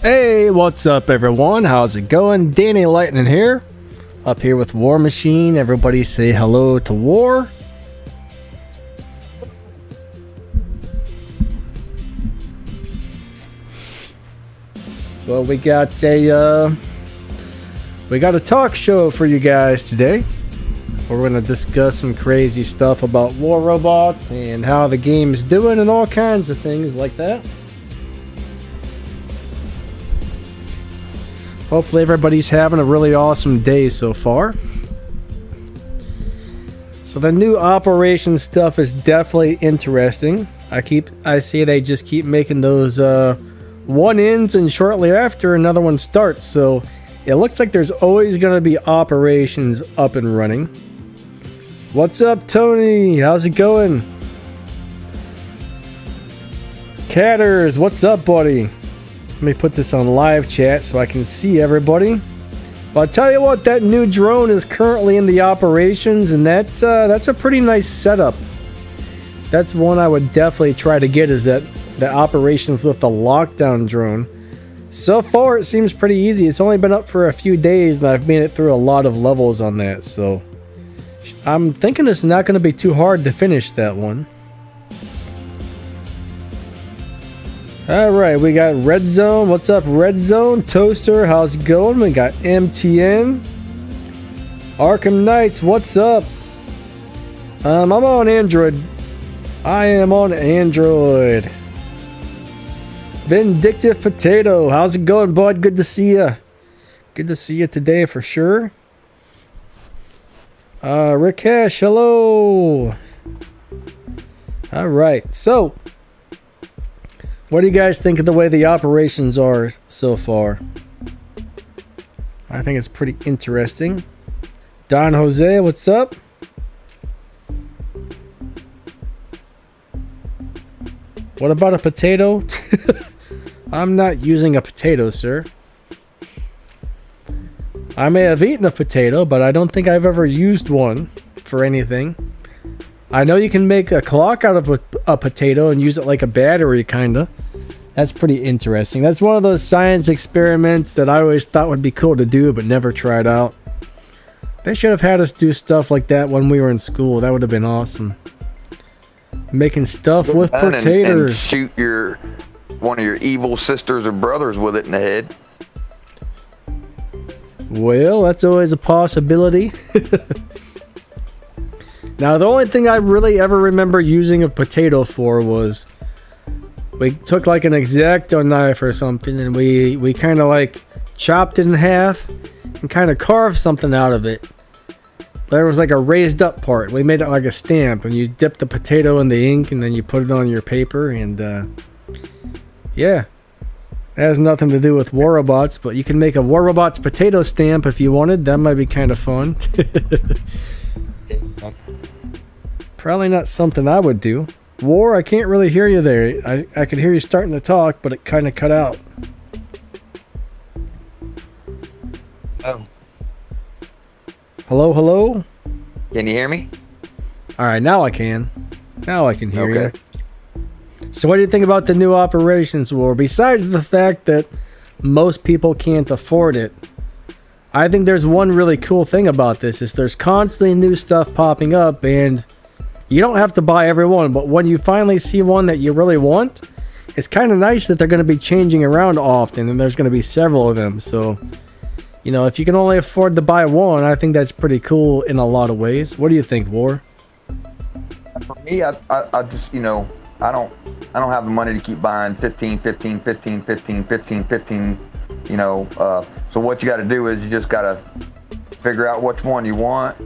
Hey, what's up everyone? How's it going? Danny Lightning here. Up here with War Machine. Everybody say hello to War. Well, we got a talk show for you guys today. We're going to discuss some crazy stuff about war robots and how the game is doing and all kinds of things like that. Hopefully everybody's having a really awesome day so far. So the new operation stuff is definitely interesting. I see they just keep making those one ends and shortly after another one starts. So it looks like there's always going to be operations up and running. What's up, Tony? How's it going? Catters, what's up, buddy? Let me put this on live chat so I can see everybody. But I'll tell you what, that new drone is currently in the operations, and that's a pretty nice setup. That's one I would definitely try to get, is the operations with the lockdown drone. So far, it seems pretty easy. It's only been up for a few days, and I've made it through a lot of levels on that. So I'm thinking it's not going to be too hard to finish that one. Alright, we got Red Zone. What's up, Red Zone? Toaster, how's it going? We got MTN. Arkham Knights, what's up? I'm on Android. I am on Android. Vindictive Potato, how's it going, bud? Good to see you. Good to see you today for sure. Rikesh, hello. Alright, so what do you guys think of the way the operations are so far? I think it's pretty interesting. Don Jose, what's up? What about a potato? I'm not using a potato, sir. I may have eaten a potato, but I don't think I've ever used one for anything. I know you can make a clock out of a potato and use it like a battery, kinda. That's pretty interesting. That's one of those science experiments that I always thought would be cool to do, but never tried out. They should have had us do stuff like that when we were in school. That would have been awesome. Making stuff with potatoes. And shoot one of your evil sisters or brothers with it in the head. Well, that's always a possibility. Now, the only thing I really ever remember using a potato for was we took like an X-Acto knife or something and we kind of like chopped it in half and kind of carved something out of it. There was like a raised up part. We made it like a stamp, and you dip the potato in the ink and then you put it on your paper, and yeah. It has nothing to do with War Robots, but you can make a War Robots potato stamp if you wanted. That might be kind of fun. Probably not something I would do. War, I can't really hear you there. I could hear you starting to talk, but it kind of cut out. Oh. Hello, hello? Can you hear me? Alright, now I can. Now I can hear you. Okay. So what do you think about the new operations, War? Besides the fact that most people can't afford it, I think there's one really cool thing about this, is there's constantly new stuff popping up, and you don't have to buy every one, but when you finally see one that you really want, it's kind of nice that they're going to be changing around often, and there's going to be several of them. So, you know, if you can only afford to buy one, I think that's pretty cool in a lot of ways. What do you think, War? For me, I just, you know, I don't have the money to keep buying 15, you know, so what you got to do is you just got to figure out which one you want,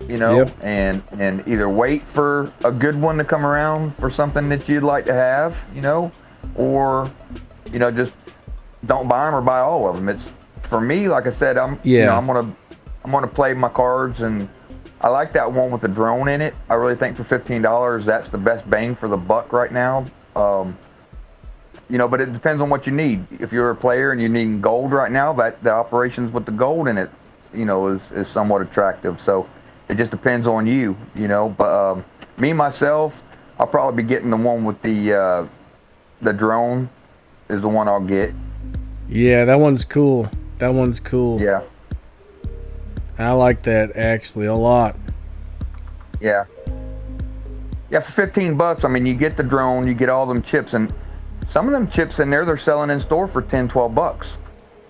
you know. Yep. and either wait for a good one to come around for something that you'd like to have, you know, or, you know, just don't buy them or buy all of them. It's, for me, like I said, you know, I'm gonna play my cards, and I like that one with the drone in it. I really think for $15, that's the best bang for the buck right now. You know, but it depends on what you need. If you're a player and you need gold right now, that the operations with the gold in it, you know, is somewhat attractive. So it just depends on you, you know. But me myself, I'll probably be getting the one with the drone is the one I'll get. Yeah, that one's cool. That one's cool. Yeah. I like that actually a lot. Yeah. Yeah, for $15, I mean, you get the drone, you get all them chips, and some of them chips in there they're selling in store for $10-12.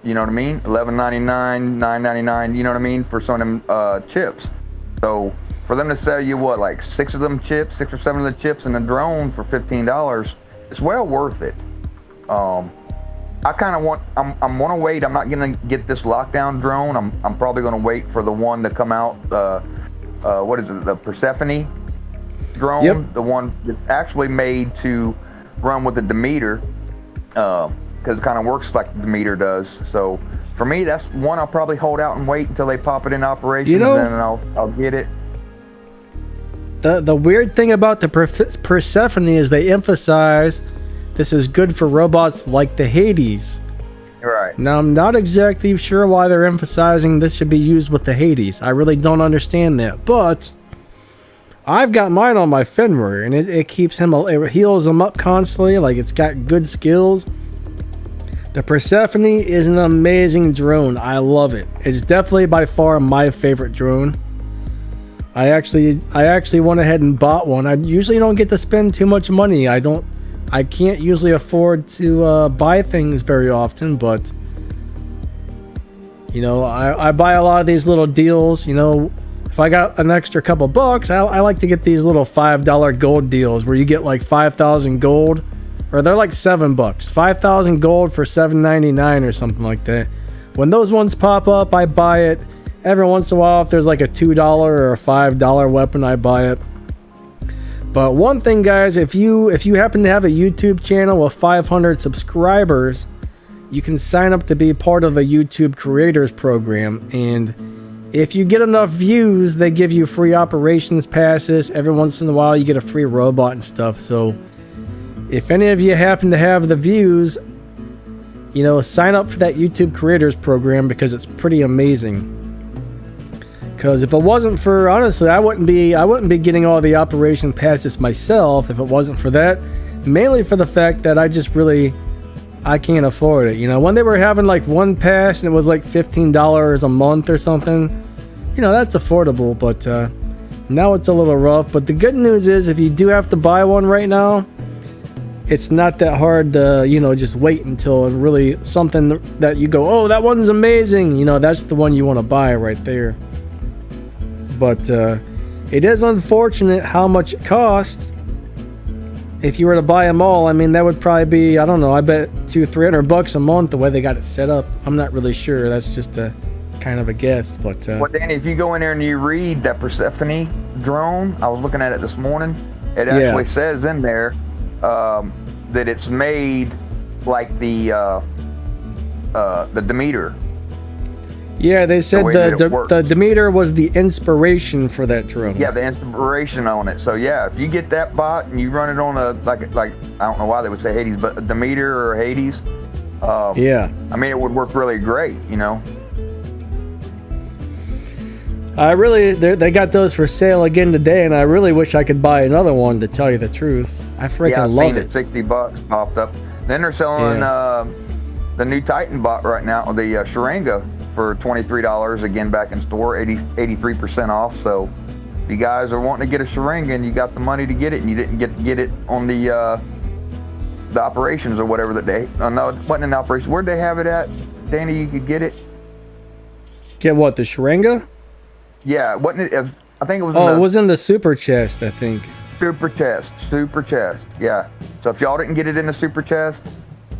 You know what I mean? $11.99, $9.99. You know what I mean, for some of them chips. So for them to sell you what, like 6 of them chips, 6 or 7 of the chips, and a drone for $15, it's well worth it. I kind of want. I'm want to wait. I'm not gonna get this lockdown drone. I'm probably gonna wait for the one to come out. What is it? The Persephone drone. Yep. The one that's actually made to run with the Demeter, because it kind of works like the Demeter does. So for me, that's one I'll probably hold out and wait until they pop it in operation, You know, and then I'll get it. The weird thing about the Persephone is they emphasize this is good for robots like the Hades. Right. Now, I'm not exactly sure why they're emphasizing this should be used with the Hades. I really don't understand that. But I've got mine on my Fenrir, and it keeps him, it heals him up constantly. Like, it's got good skills. The Persephone is an amazing drone. I love it. It's definitely by far my favorite drone. I actually went ahead and bought one. I usually don't get to spend too much money. I can't usually afford to buy things very often, but you know, I buy a lot of these little deals. You know, if I got an extra couple bucks, I like to get these little $5 gold deals where you get like 5,000 gold, or they're like $7, 5,000 gold for $7.99 or something like that. When those ones pop up, I buy it. Every once in a while, if there's like a $2 or a $5 weapon, I buy it. But one thing, guys, if you happen to have a YouTube channel with 500 subscribers, you can sign up to be part of the YouTube Creators Program. And if you get enough views, they give you free operations passes. Every once in a while, you get a free robot and stuff. So if any of you happen to have the views, you know, sign up for that YouTube Creators Program because it's pretty amazing. Because if it wasn't for, honestly, I wouldn't be getting all the operation passes myself if it wasn't for that. Mainly for the fact that I can't afford it. You know, when they were having like one pass and it was like $15 a month or something, you know, that's affordable. But now it's a little rough. But the good news is, if you do have to buy one right now, it's not that hard to, you know, just wait until really something that you go, oh, that one's amazing. You know, that's the one you want to buy right there. But it is unfortunate how much it costs. If you were to buy them all, I mean, that would probably be, I don't know, I bet $200-300 a month the way they got it set up. I'm not really sure. That's just a kind of a guess. But well, Danny, if you go in there and you read that Persephone drone, I was looking at it this morning. It actually says in there that it's made like the Demeter. Yeah, they said the Demeter was the inspiration for that drone. Yeah, the inspiration on it. So yeah, if you get that bot and you run it on a like I don't know why they would say Hades, but a Demeter or Hades. Yeah. I mean, it would work really great, you know. They got those for sale again today, and I really wish I could buy another one, to tell you the truth. I freaking love it. $60 popped up. Then they're selling the new Titan bot right now, the Sharinga, for $23 again, back in store, 83% off. So if you guys are wanting to get a Sharinga and you got the money to get it and you didn't get it on the operations or whatever that day. No, it wasn't in operation. Where'd they have it at, Danny? You could get it. Get what, the Sharinga? Yeah, wasn't it? I think it was. Oh, it was in the super chest, I think. Super chest. Yeah. So if y'all didn't get it in the super chest,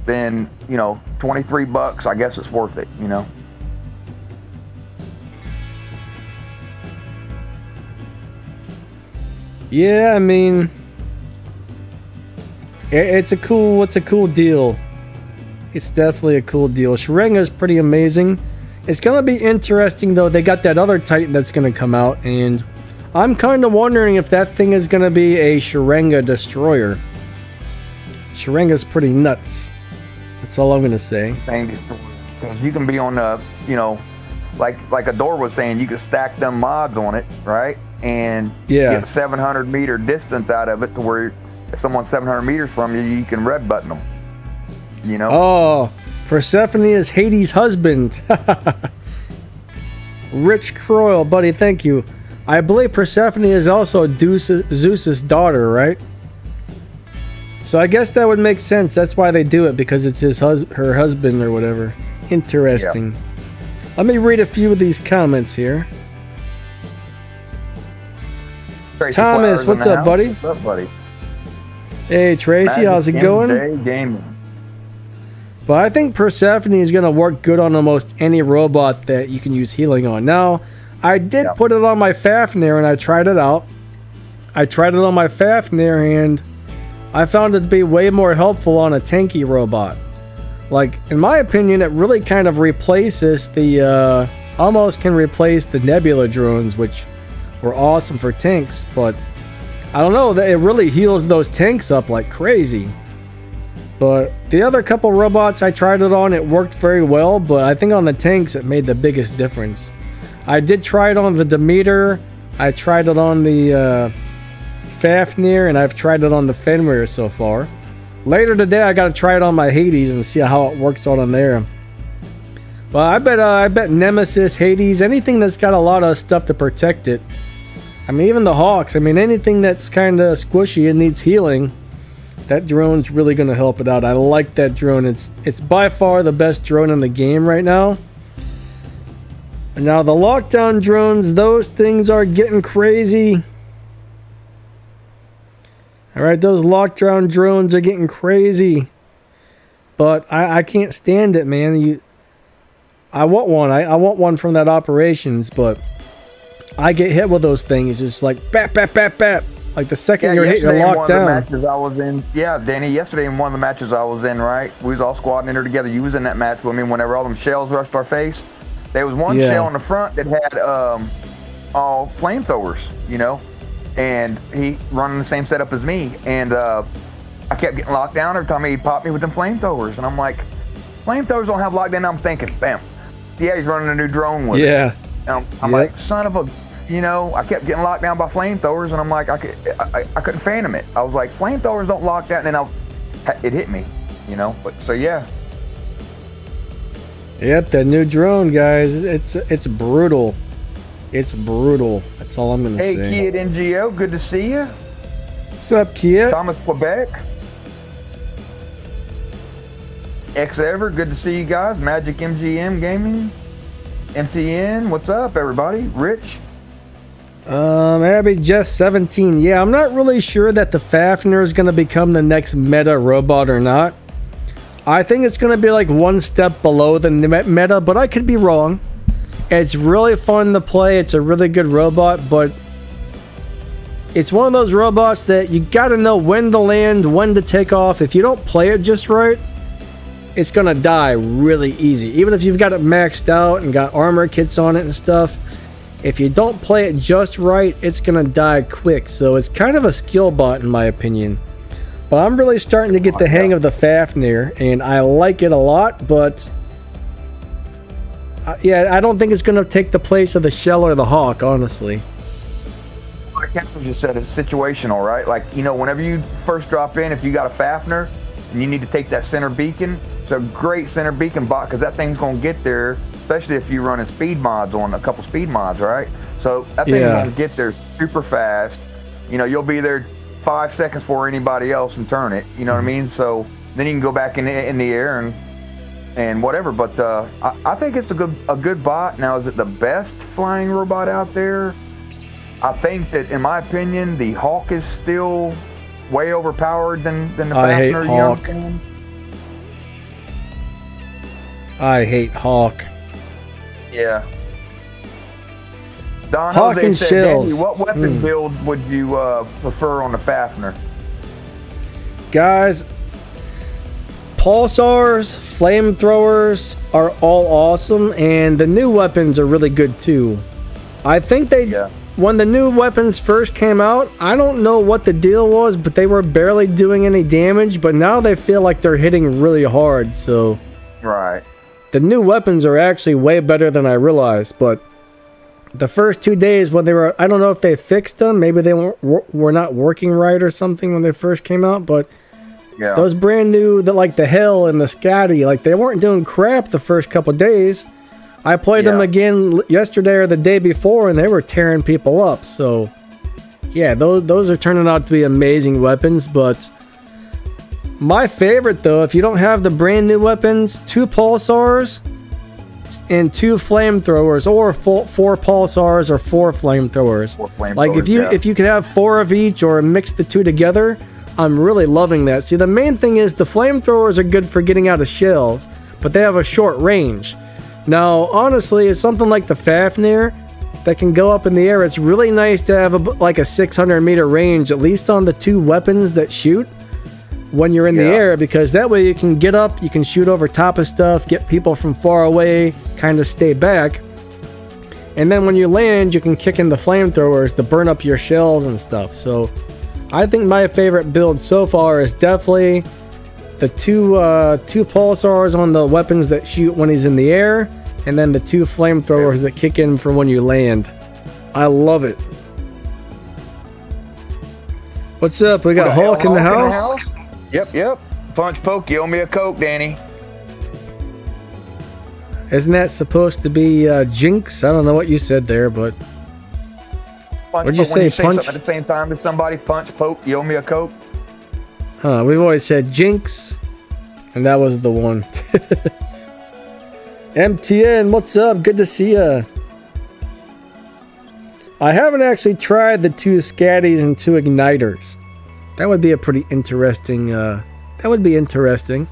then, you know, $23, I guess it's worth it, you know. Yeah, I mean, it's a cool deal. It's definitely a cool deal. Sharinga's pretty amazing. It's gonna be interesting though. They got that other Titan that's gonna come out, and I'm kind of wondering if that thing is gonna be a Sharinga destroyer. Sharinga's pretty nuts. That's all I'm gonna say. Because you can be on the, you know, like Adore was saying, you can stack them mods on it, right? And get 700 meter distance out of it, to where if someone's 700 meters from you, you can red button them. You know? Oh, Persephone is Hades' husband. Rich Croyle, buddy, thank you. I believe Persephone is also Zeus's daughter, right? So I guess that would make sense. That's why they do it, because it's her husband or whatever. Interesting. Yep. Let me read a few of these comments here. Tracy Thomas, what's up, buddy? What's up, buddy? Hey, Tracy, how's it going? Gaming. But I think Persephone is going to work good on almost any robot that you can use healing on. Now, I did put it on my Fafnir and I tried it out. I tried it on my Fafnir and I found it to be way more helpful on a tanky robot. Like, in my opinion, it really kind of replaces the, almost can replace the Nebula drones, which were awesome for tanks, but I don't know, that it really heals those tanks up like crazy. But the other couple robots I tried it on, it worked very well, but I think on the tanks it made the biggest difference. I did try it on the Demeter, I tried it on the Fafnir, and I've tried it on the Fenrir so far. Later today I gotta try it on my Hades and see how it works out on there. But I bet Nemesis, Hades, anything that's got a lot of stuff to protect it. I mean, even the Hawks, I mean, anything that's kind of squishy and needs healing, that drone's really going to help it out. I like that drone. It's by far the best drone in the game right now. Now, the lockdown drones, those things are getting crazy. Alright, those lockdown drones are getting crazy. But I can't stand it, man. I want one. I want one from that operations, but I get hit with those things. It's just like bap, bap, bap, bap. Like the second you're hit, you're locked down. Matches I was in, Danny, yesterday in one of the matches I was in, right? We was all squatting in there together. You was in that match with me whenever all them shells rushed our face. There was one shell in the front that had all flamethrowers, you know, and he running the same setup as me. And I kept getting locked down every time he popped me with them flamethrowers. And I'm like, flamethrowers don't have lockdown. I'm thinking, bam, yeah, he's running a new drone with it. And I'm like, son of a... You know, I kept getting locked down by flamethrowers, and I'm like, I couldn't phantom it. I was like, flamethrowers don't lock down, and then it hit me, you know. But so yeah. Yep, that new drone, guys. It's brutal. It's brutal. That's all I'm gonna say. Hey, Kid NGO, good to see you. What's up, Kid? Thomas Quebec. X Ever, good to see you guys. Magic MGM Gaming. MTN, what's up, everybody? Rich. Abby Jeff 17. Yeah, I'm not really sure that the Fafnir is going to become the next meta robot or not. I think it's going to be like one step below the meta, but I could be wrong. It's really fun to play. It's a really good robot, but it's one of those robots that you got to know when to land, when to take off. If you don't play it just right, it's going to die really easy. Even if you've got it maxed out and got armor kits on it and stuff, if you don't play it just right, it's going to die quick. So it's kind of a skill bot in my opinion. But I'm really starting to get the hang of the Fafnir, and I like it a lot, but yeah, I don't think it's going to take the place of the Shell or the Hawk, honestly. Like Captain just said, it's situational, right? Like, you know, whenever you first drop in, if you got a Fafnir and you need to take that center beacon, it's a great center beacon bot because that thing's going to get there, especially if you're running speed mods on a couple speed mods, right? So that thing's going to get there super fast. You know, you'll be there 5 seconds before anybody else and turn it. You know what I mean? So then you can go back in the air and whatever. But I think it's a good bot. Now, is it the best flying robot out there? I think that, in my opinion, the Hawk is still way overpowered than the Fafnir. I hate Hawk. I hate Hawk. Yeah. Don Hawk Jose and said, shells. Danny, what weapon build would you prefer on the Fafnir? Guys, pulsars, flamethrowers are all awesome, and the new weapons are really good too. I think when the new weapons first came out, I don't know what the deal was, but they were barely doing any damage, but now they feel like they're hitting really hard, so... Right. The new weapons are actually way better than I realized, but the first 2 days when they were... I don't know if they fixed them, maybe they were not working right or something when they first came out, but Yeah. Those brand new, like the Hill and the Scotty, like they weren't doing crap the first couple days. I played them again yesterday or the day before, and they were tearing people up. So, yeah, those are turning out to be amazing weapons. But my favorite, though, if you don't have the brand new weapons, 2 pulsars and 2 flamethrowers, or 4 pulsars or 4 flamethrowers. Like if you could have 4 of each or mix the 2 together, I'm really loving that. See, the main thing is the flamethrowers are good for getting out of shells, but they have a short range. Now, honestly, it's something like the Fafnir that can go up in the air. It's really nice to have like a 600 meter range, at least on the 2 weapons that shoot when you're in the air, because that way you can get up, you can shoot over top of stuff, get people from far away, kind of stay back. And then when you land, you can kick in the flamethrowers to burn up your shells and stuff. So I think my favorite build so far is definitely the 2 pulsars on the weapons that shoot when he's in the air, and then the 2 flamethrowers that kick in for when you land. I love it. What's up? We got Hulk in the house? Yep. Punch poke, you owe me a Coke, Danny. Isn't that supposed to be Jinx? I don't know what you said there, but... What'd you say, punch? Something at the same time as somebody, punch, poke, you owe me a Coke? Huh, we've always said Jinx, and that was the one. MTN, what's up? Good to see ya. I haven't actually tried the 2 Scatties and 2 Igniters. That would be a pretty interesting, that would be interesting.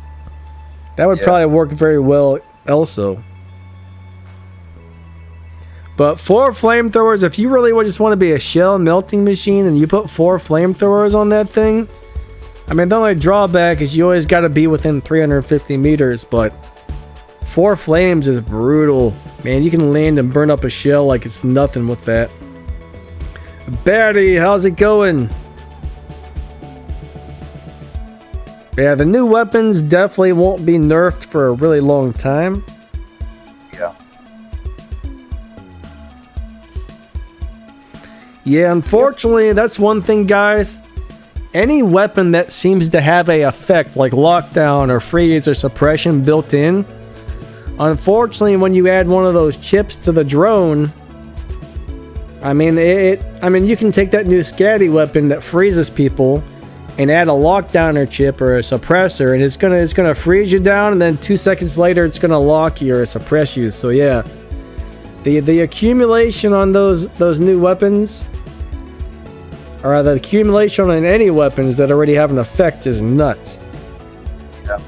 That would probably work very well also. But 4 flamethrowers, if you really just want to be a shell melting machine and you put 4 flamethrowers on that thing, I mean, the only drawback is you always got to be within 350 meters, but 4 flames is brutal. Man, you can land and burn up a shell like it's nothing with that. Batty, how's it going? Yeah, the new weapons definitely won't be nerfed for a really long time. Yeah, unfortunately, that's one thing, guys. Any weapon that seems to have a effect like lockdown or freeze or suppression built in, unfortunately, when you add one of those chips to the drone, I mean, you can take that new Scatty weapon that freezes people and add a lockdowner chip or a suppressor, and it's gonna freeze you down, and then 2 seconds later, it's gonna lock you or suppress you. So yeah, the accumulation on those new weapons, or the accumulation on any weapons that already have an effect, is nuts. Yeah.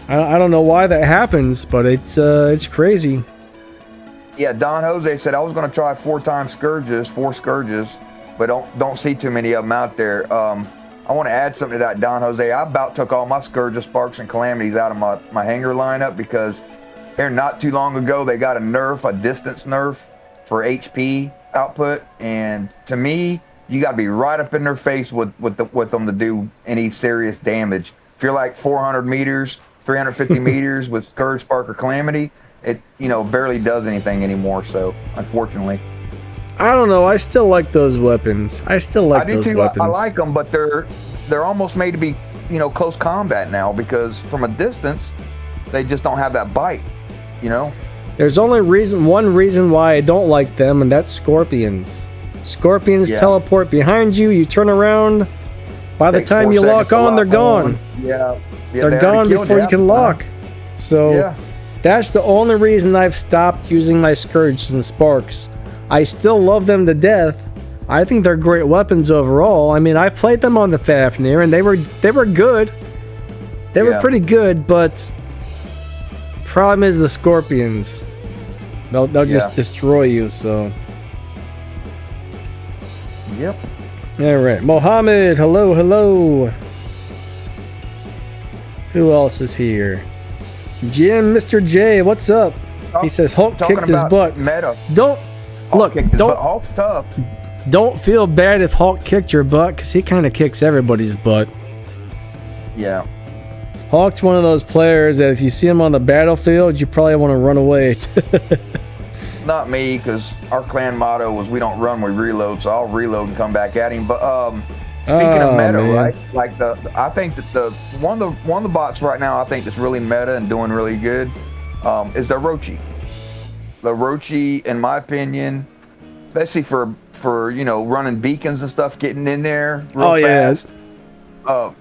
I don't know why that happens, but it's crazy. Yeah, Don Jose said I was going to try 4 scourges, but don't see too many of them out there. I want to add something to that, Don Jose. I about took all my scourges, sparks, and calamities out of my hanger lineup because here not too long ago they got a distance nerf for HP output, and to me, you got to be right up in their face with them to do any serious damage. If you're like 400 meters, 350 meters with Scourge, Spark, or Calamity, it barely does anything anymore. So unfortunately, I don't know. I still like those weapons. I do too. I like them, but they're almost made to be close combat now because from a distance, they just don't have that bite. There's only one reason why I don't like them, and that's scorpions. Scorpions teleport behind you. You turn around. By the time you lock on, they're gone. Yeah, they're gone before you can lock. So that's the only reason I've stopped using my Scourges and Sparks. I still love them to death. I think they're great weapons overall. I mean, I played them on the Fafnir, and they were good. They were pretty good, but problem is the scorpions. They'll just destroy you. So. Yep. All right, Mohammed. Hello. Who else is here? Mr. J. What's up? He says Hulk kicked his butt. Meta. Hulk's tough. Don't feel bad if Hulk kicked your butt, because he kind of kicks everybody's butt. Yeah. Hulk's one of those players that if you see him on the battlefield, you probably want to run away. Not me, because our clan motto was we don't run, we reload, so I'll reload and come back at him. But Speaking of meta, man. right? Like I think that the one of the bots right now, I think that's really meta and doing really good, is the Orochi. The Orochi, in my opinion, especially for running beacons and stuff, getting in there real fast.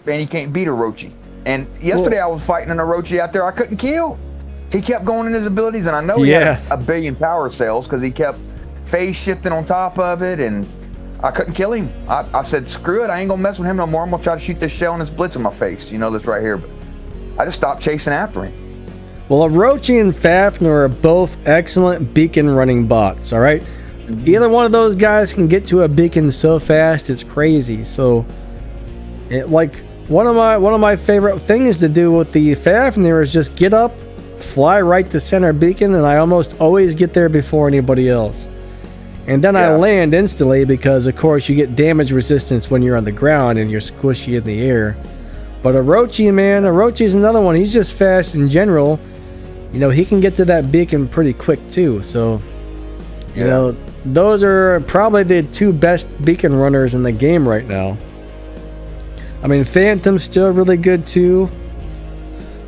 Man, you can't beat Orochi. And yesterday I was fighting an Orochi out there I couldn't kill. He kept going in his abilities, and I know he had a billion power cells because he kept phase shifting on top of it, and I couldn't kill him. I said, screw it, I ain't gonna mess with him no more. I'm gonna try to shoot this shell and this blitz in my face. This right here. But I just stopped chasing after him. Well, Orochi and Fafnir are both excellent beacon running bots, all right? Either one of those guys can get to a beacon so fast, it's crazy. So, one of my favorite things to do with the Fafnir is just get up, fly right to center beacon, and I almost always get there before anybody else. And then I land instantly because, of course, you get damage resistance when you're on the ground and you're squishy in the air. But Orochi, man, Orochi's another one. He's just fast in general. He can get to that beacon pretty quick too. So, those are probably the two best beacon runners in the game right now. I mean, Phantom's still really good too.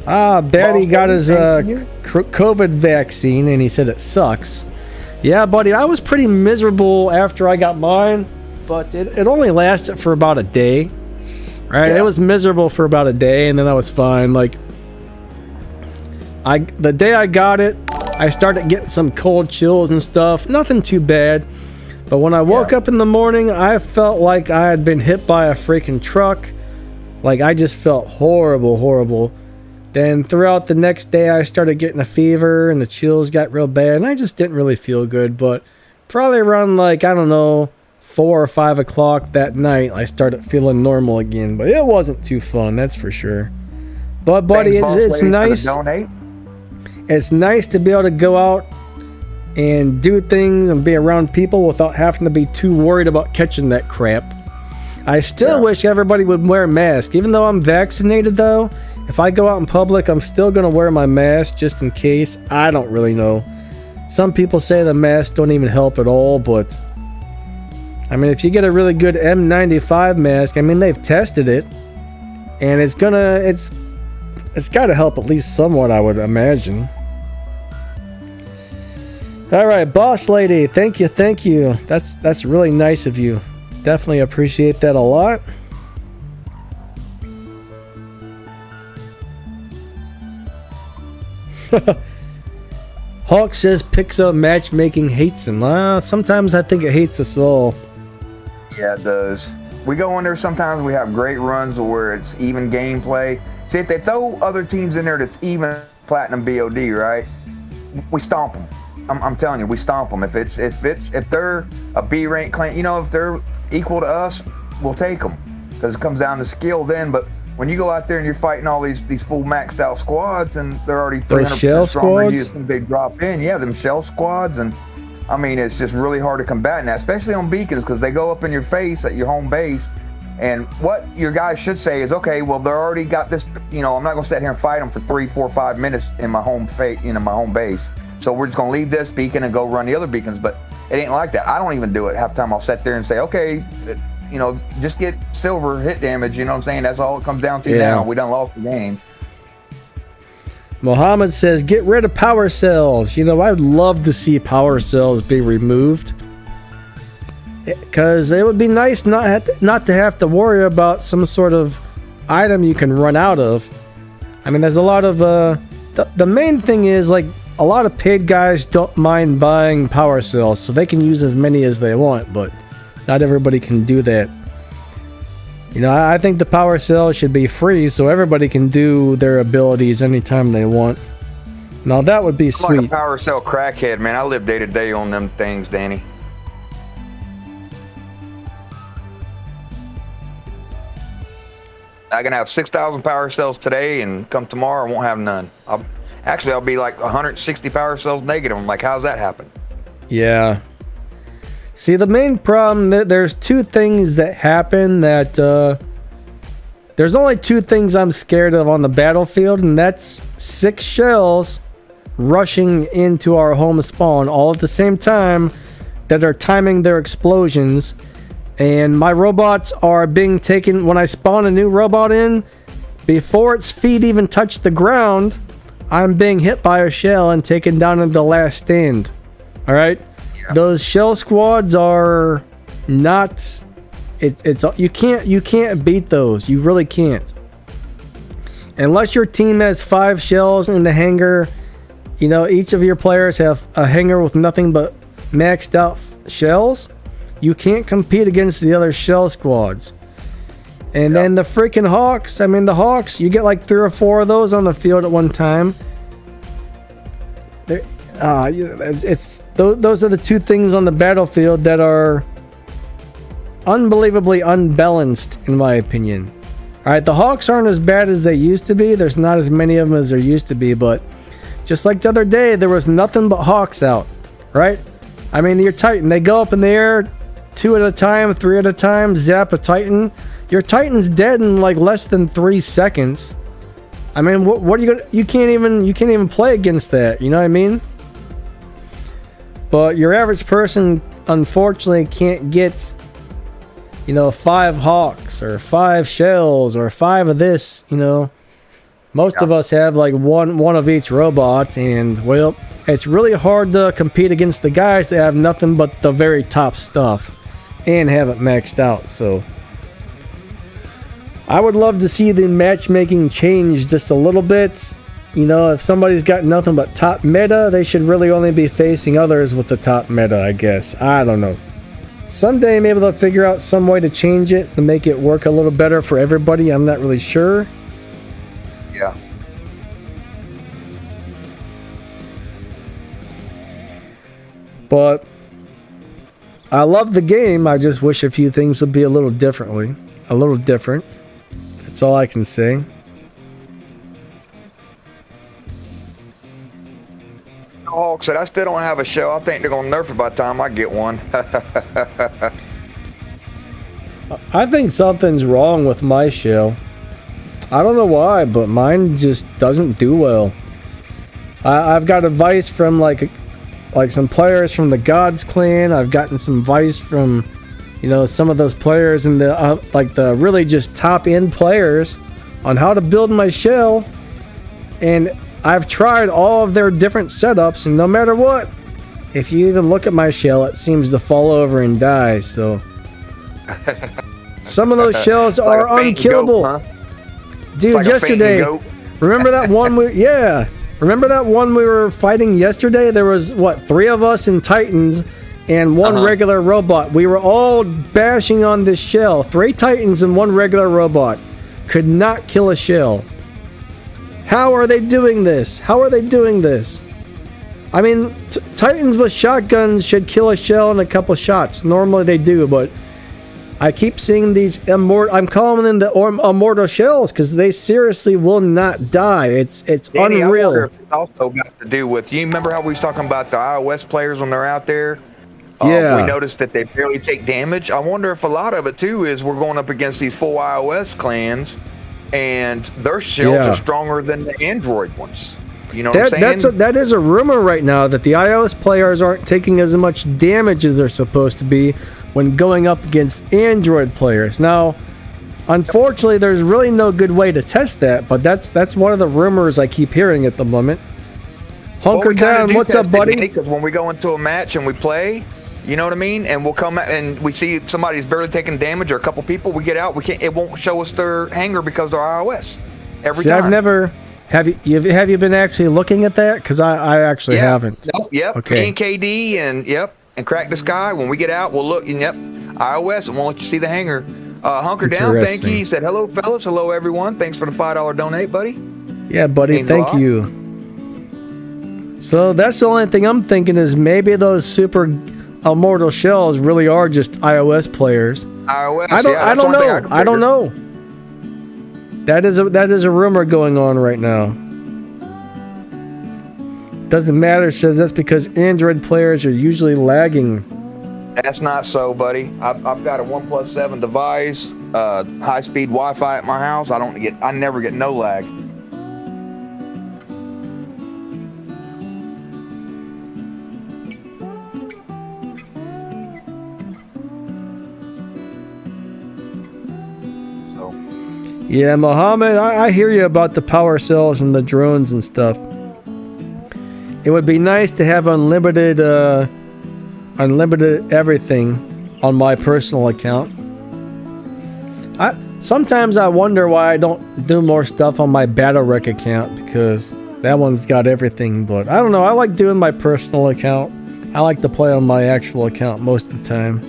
Batty got his COVID vaccine and he said it sucks. Yeah, buddy, I was pretty miserable after I got mine, but it only lasted for about a day. Right? Yeah. It was miserable for about a day, and then I was fine. Like, the day I got it, I started getting some cold chills and stuff. Nothing too bad. But when I woke up in the morning, I felt like I had been hit by a freaking truck. Like, I just felt horrible, horrible. Then throughout the next day, I started getting a fever and the chills got real bad, and I just didn't really feel good. But probably around, 4 or 5 o'clock that night, I started feeling normal again. But it wasn't too fun, that's for sure. But buddy, it's nice. It's nice to be able to go out and do things and be around people without having to be too worried about catching that crap. I still wish everybody would wear a mask. Even though I'm vaccinated, though, if I go out in public, I'm still going to wear my mask just in case. I don't really know. Some people say the masks don't even help at all, but I mean, if you get a really good M95 mask, I mean, they've tested it, and it's got to help at least somewhat, I would imagine. All right, boss lady, thank you. That's really nice of you. Definitely appreciate that a lot. Hawk says Pixo matchmaking hates him. Sometimes I think it hates us all. Yeah, it does. We go in there sometimes, we have great runs where it's even gameplay. See, if they throw other teams in there that's even platinum BOD, right? We stomp them. I'm telling you, we stomp them. If they're a B rank clan, if they're equal to us, we'll take them because it comes down to skill then. But when you go out there and you're fighting all these full maxed out squads and they're already 300% stronger than you, they drop in. Yeah, them shell squads, and I mean, it's just really hard to combat that, especially on beacons, because they go up in your face at your home base. And what your guys should say is, okay, well, they're already got this. I'm not gonna sit here and fight them for 3, 4, 5 minutes in my home my home base. So we're just gonna leave this beacon and go run the other beacons. But it ain't like that. I don't even do it. Half the time I'll sit there and say, okay, just get silver hit damage. You know what I'm saying? That's all it comes down to now. We done lost the game. Mohammed says, get rid of power cells. I'd love to see power cells be removed, because it would be nice not to have to worry about some sort of item you can run out of. I mean, there's a lot of the main thing is, like, a lot of paid guys don't mind buying power cells, so they can use as many as they want, but not everybody can do that. I think the power cell should be free so everybody can do their abilities anytime they want. Now that would be sweet. I'm like a power cell crackhead, man. I live day to day on them things, Danny. I can have 6,000 power cells today, and come tomorrow I won't have none. I'll be like 160 power cells negative. I'm like, how's that happen? Yeah. See, the main problem, there's two things that happen that, there's only two things I'm scared of on the battlefield, and that's 6 shells rushing into our home spawn all at the same time that are timing their explosions, And my robots are being taken, when I spawn a new robot in, before its feet even touch the ground, I'm being hit by a shell and taken down into the last stand. Alright? Yeah. Those shell squads are not... You can't beat those. You really can't. Unless your team has 5 shells in the hangar, you know, each of your players have a hangar with nothing but maxed out shells, you can't compete against the other shell squads. And then the freaking Hawks, I mean the Hawks, you get like 3 or 4 of those on the field at one time. Those are the 2 things on the battlefield that are unbelievably unbalanced, in my opinion. Alright, the Hawks aren't as bad as they used to be. There's not as many of them as there used to be, but just like the other day, there was nothing but Hawks out, right? I mean, your Titan, they go up in the air 2 at a time, 3 at a time, zap a Titan. Your Titan's dead in like less than 3 seconds. I mean, what are you gonna? You can't even play against that. You know what I mean? But your average person, unfortunately, can't get, you know, 5 Hawks or 5 shells or 5 of this. You know, most of us have like one of each robot, and well, it's really hard to compete against the guys that have nothing but the very top stuff and have it maxed out. So I would love to see the matchmaking change just a little bit. You know, if somebody's got nothing but top meta, they should really only be facing others with the top meta, I guess. I don't know. Someday maybe they'll figure out some way to change it to make it work a little better for everybody. I'm not really sure. Yeah. But I love the game. I just wish a few things would be a little different. That's all I can say. Hawk said, I still don't have a show. I think they're going to nerf it by the time I get one. I think something's wrong with my shell. I don't know why, but mine just doesn't do well. I've got advice from like some players from the Gods clan. I've gotten some advice from, you know, some of those players in the like the really just top end players on how to build my shell, and I've tried all of their different setups, and no matter what, if you even look at my shell, it seems to fall over and die. So some of those shells are unkillable. Goat, huh? Dude, like yesterday, remember that one remember that one we were fighting yesterday? There was, what, 3 of us in Titans and 1 regular robot. We were all bashing on this shell. 3 Titans and 1 regular robot. Could not kill a shell. How are they doing this? I mean, Titans with shotguns should kill a shell in a couple shots. Normally they do, but I keep seeing these I'm calling them the immortal shells because they seriously will not die. It's Danny, unreal. It's also got to do with, you remember how we was talking about the iOS players when they're out there? Yeah. We noticed that they barely take damage. I wonder if a lot of it too is we're going up against these full iOS clans, and their shells are stronger than the Android ones. You know what I'm saying? That is a rumor right now that the iOS players aren't taking as much damage as they're supposed to be when going up against Android players. Now, unfortunately, there's really no good way to test that, but that's one of the rumors I keep hearing at the moment. Hunker down, what's up, buddy? Because when we go into a match and we play, you know what I mean, and we'll come out and we see somebody's barely taking damage or a couple people, we get out, it won't show us their hanger because they're iOS every time. I've never. Have you been actually looking at that? Because I actually haven't. Nope, yep. Okay. And KD and Crack the Sky. When we get out, we'll look. And iOS, and we'll let you see the hanger. Hunker down. Thank you. He said, "Hello, fellas. Hello, everyone. Thanks for the $5 donate, buddy." Yeah, buddy. Thank you. So that's the only thing I'm thinking is maybe those super immortal shells really are just iOS players. iOS. I don't know. That is a rumor going on right now. Doesn't matter, says that's because Android players are usually lagging. That's not so, buddy. I've got a 1+7 device, high-speed Wi-Fi at my house. I never get no lag. Yeah, Mohammed, I hear you about the power cells and the drones and stuff. It would be nice to have unlimited everything on my personal account. Sometimes I wonder why I don't do more stuff on my Battle Wreck account, because that one's got everything, but I don't know, I like doing my personal account. I like to play on my actual account most of the time.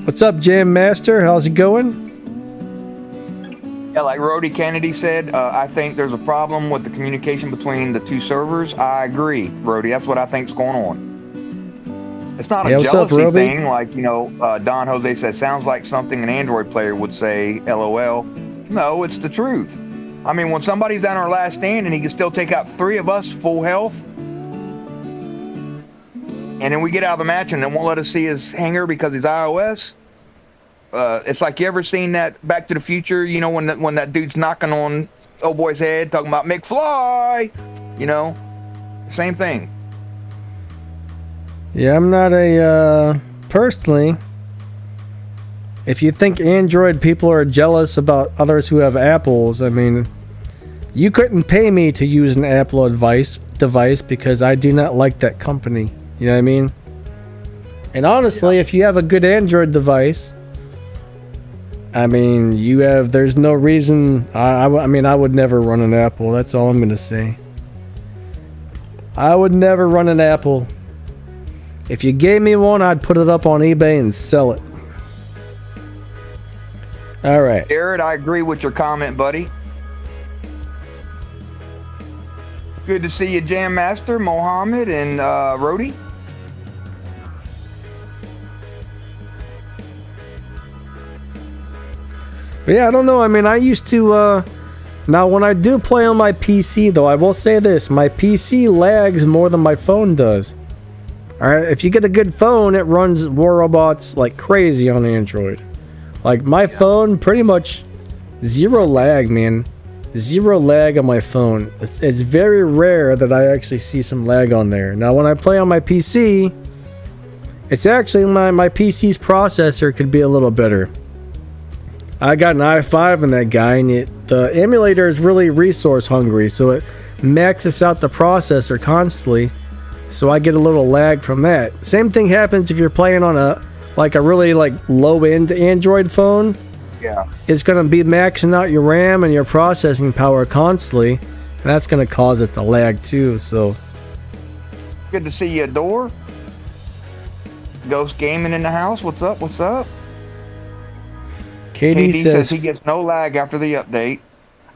What's up, Jam Master? How's it going? Yeah, like Rody Kennedy said, I think there's a problem with the communication between the two servers. I agree, Rody. That's what I think's going on. It's not a jealousy thing, like, Don Jose said, sounds like something an Android player would say, LOL. No, it's the truth. I mean, when somebody's down our last stand and he can still take out 3 of us full health, and then we get out of the match and they won't let us see his hanger because he's iOS. It's like, you ever seen that Back to the Future, when that dude's knocking on old boy's head talking about McFly, same thing. Yeah, I'm not personally, if you think Android people are jealous about others who have Apples, I mean, you couldn't pay me to use an Apple device because I do not like that company. You know what I mean? And honestly, if you have a good Android device, I mean, there's no reason, I would never run an Apple. That's all I'm going to say. I would never run an Apple. If you gave me one, I'd put it up on eBay and sell it. All right. Jared, I agree with your comment, buddy. Good to see you, Jam Master, Mohammed, and Rody. But yeah, I don't know. I mean, I used to... now, when I do play on my PC, though, I will say this. My PC lags more than my phone does. Alright, if you get a good phone, it runs War Robots like crazy on Android. Like, my phone, pretty much zero lag, man. Zero lag on my phone. It's very rare that I actually see some lag on there. Now, when I play on my PC, it's actually my PC's processor could be a little better. I got an i5 in that guy, and the emulator is really resource hungry, so it maxes out the processor constantly, so I get a little lag from that. Same thing happens if you're playing on a really low-end Android phone. Yeah. It's going to be maxing out your RAM and your processing power constantly, and that's going to cause it to lag too, so. Good to see you, Adore. Ghost Gaming in the house. What's up? What's up? KD says he gets no lag after the update.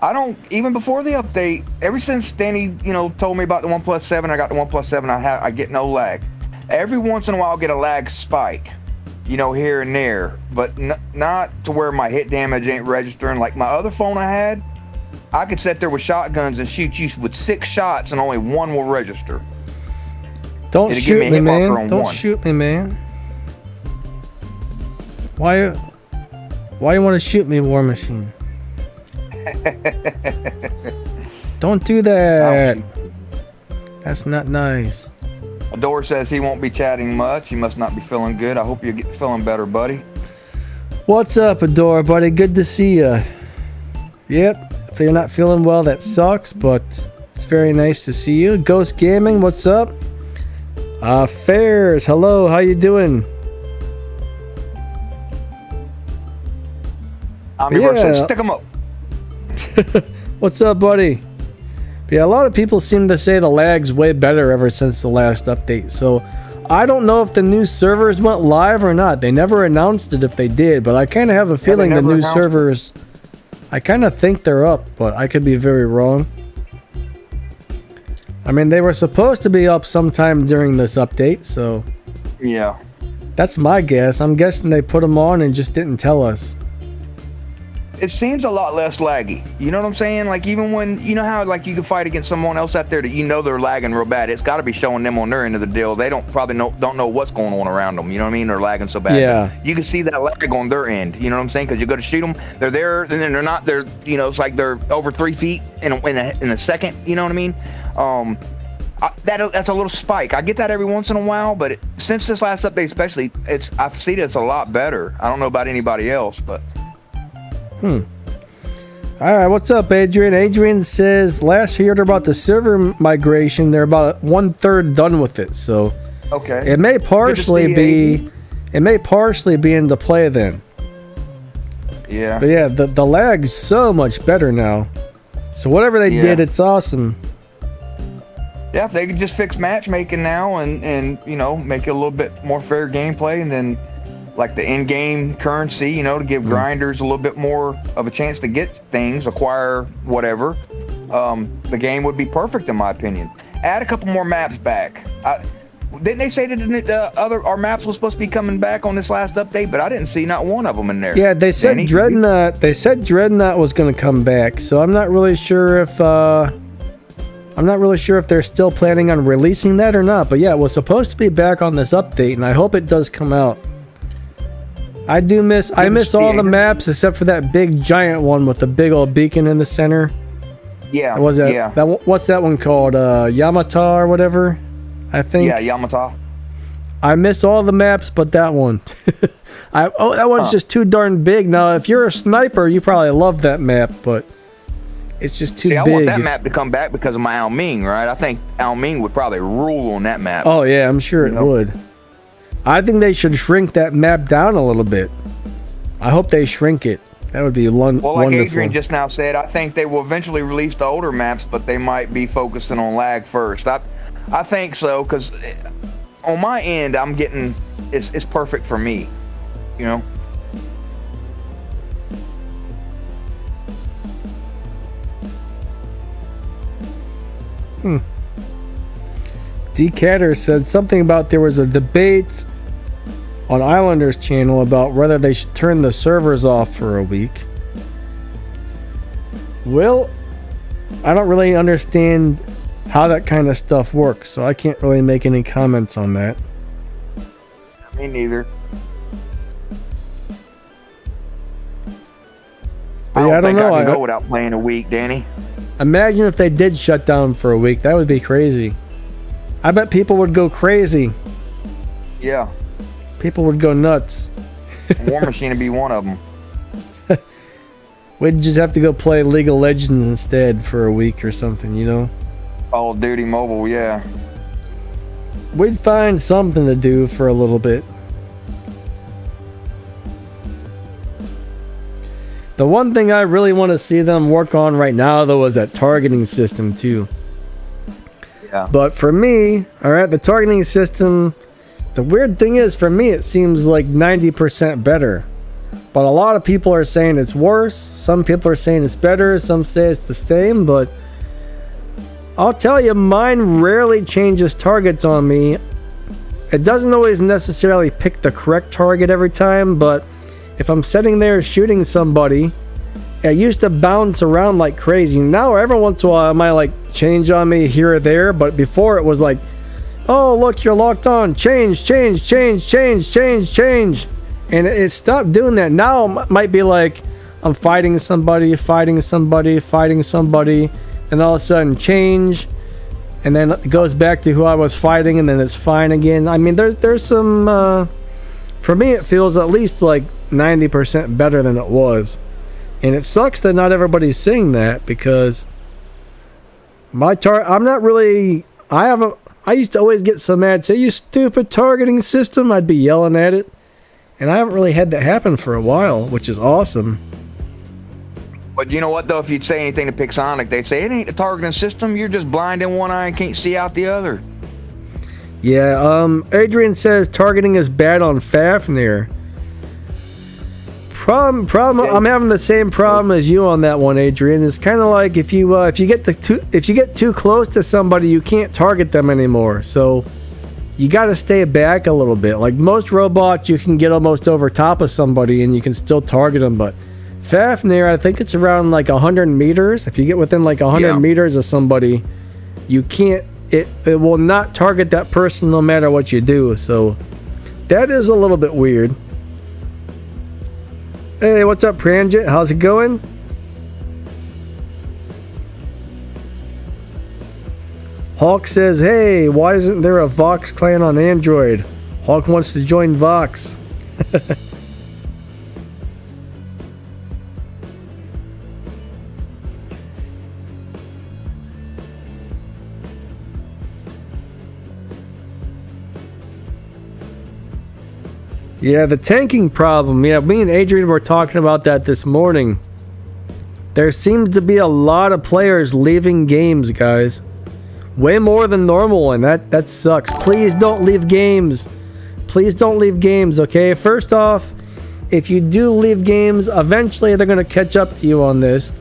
I don't, even before the update, ever since Danny, told me about the OnePlus 7, I got the OnePlus 7, I get no lag. Every once in a while I'll get a lag spike, here and there, but not to where my hit damage ain't registering. Like my other phone I had, I could sit there with shotguns and shoot you with 6 shots and only 1 will register. Don't shoot me, man. Don't shoot me, man. Why you want to shoot me, War Machine? Don't do that. That's not nice. Adore says he won't be chatting much. He must not be feeling good. I hope you get feeling better, buddy. What's up, Adore, buddy? Good to see you. Yep, if you're not feeling well, that sucks, but it's very nice to see you. Ghost Gaming, what's up? Fairs, hello, how you doing? Omniverse says, stick 'em up. What's up, buddy? Yeah, a lot of people seem to say the lag's way better ever since the last update, so I don't know if the new servers went live or not. They never announced it if they did, but I kind of have a feeling the new servers, I kind of think they're up, but I could be very wrong. I mean, they were supposed to be up sometime during this update, so yeah, that's my guess. I'm guessing they put them on and just didn't tell us. It seems a lot less laggy. You know what I'm saying? Like, even when, how you can fight against someone else out there that they're lagging real bad, it's got to be showing them on their end of the deal. They don't know what's going on around them. You know what I mean? They're lagging so bad. Yeah. You can see that lag on their end. You know what I'm saying? Because you go to shoot them, they're there, and then they're not. They're it's like they're over 3 feet in a second. You know what I mean? That's a little spike. I get that every once in a while, but since this last update, especially, I've seen it's a lot better. I don't know about anybody else, but. All right, what's up, Adrian? Adrian says last heard about the server migration. They're about 1/3 done with it, so Okay. it may partially be into play then. Yeah. But yeah, the lag's so much better now. So whatever they did, it's awesome. Yeah, if they could just fix matchmaking now and make it a little bit more fair gameplay, and then like the in-game currency, to give grinders a little bit more of a chance to get things, acquire whatever, the game would be perfect in my opinion. Add a couple more maps back. Didn't they say that our maps was supposed to be coming back on this last update? But I didn't see not one of them in there. Yeah, they said Dreadnought. They said Dreadnought was going to come back. So I'm not really sure if they're still planning on releasing that or not. But yeah, it was supposed to be back on this update, and I hope it does come out. I miss all the maps except for that big giant one with the big old beacon in the center. Yeah. What's that one called? Yamata or whatever, I think. Yeah, Yamata. I missed all the maps but that one. That one's just too darn big. Now, if you're a sniper, you probably love that map, but it's just too big. I want that map to come back because of my Ao Ming, right? I think Ao Ming would probably rule on that map. Oh yeah, I'm sure it would. I think they should shrink that map down a little bit. I hope they shrink it. That would be wonderful. Well, like Adrian just now said, I think they will eventually release the older maps, but they might be focusing on lag first. I think so, because on my end, I'm getting it's perfect for me, Decatur said something about there was a debate on Islanders channel about whether they should turn the servers off for a week. Well, I don't really understand how that kind of stuff works, so I can't really make any comments on that. Me neither. But I don't know. I can go without playing a week, Danny. Imagine if they did shut down for a week. That would be crazy. I bet people would go crazy. Yeah. People would go nuts. War Machine would be one of them. We'd just have to go play League of Legends instead for a week or something, Call of Duty Mobile, yeah. We'd find something to do for a little bit. The one thing I really want to see them work on right now, though, is that targeting system, too. Yeah. But for me, alright, the targeting system, the weird thing is, for me, it seems like 90% better. But a lot of people are saying it's worse. Some people are saying it's better. Some say it's the same. But I'll tell you, mine rarely changes targets on me. It doesn't always necessarily pick the correct target every time. But if I'm sitting there shooting somebody, it used to bounce around like crazy. Now every once in a while it might change on me here or there. But before it was like, oh, look, you're locked on. Change. And it stopped doing that. Now it might be like I'm fighting somebody, and all of a sudden change, and then it goes back to who I was fighting, and then it's fine again. I mean, there's some... for me, it feels at least like 90% better than it was. And it sucks that not everybody's saying that, because I'm not really... I used to always get so mad, say, you stupid targeting system. I'd be yelling at it. And I haven't really had that happen for a while, which is awesome. But you know what, though? If you'd say anything to Pixonic, they'd say, it ain't the targeting system. You're just blind in one eye and can't see out the other. Yeah, Adrian says targeting is bad on Fafnir. Problem. I'm having the same problem as you on that one, Adrian. It's kind of like if you get too close to somebody, you can't target them anymore. So you got to stay back a little bit. Like most robots, you can get almost over top of somebody and you can still target them. But Fafnir, I think it's around like 100 meters. If you get within like 100 meters of somebody, you can't. It will not target that person no matter what you do. So that is a little bit weird. Hey, what's up, Pranjit? How's it going? Hawk says, hey, why isn't there a Vox clan on Android? Hawk wants to join Vox. Yeah, the tanking problem. Yeah, me and Adrian were talking about that this morning. There seems to be a lot of players leaving games, guys. Way more than normal, and that sucks. Please don't leave games. Please don't leave games, okay? First off, if you do leave games, eventually they're going to catch up to you on this,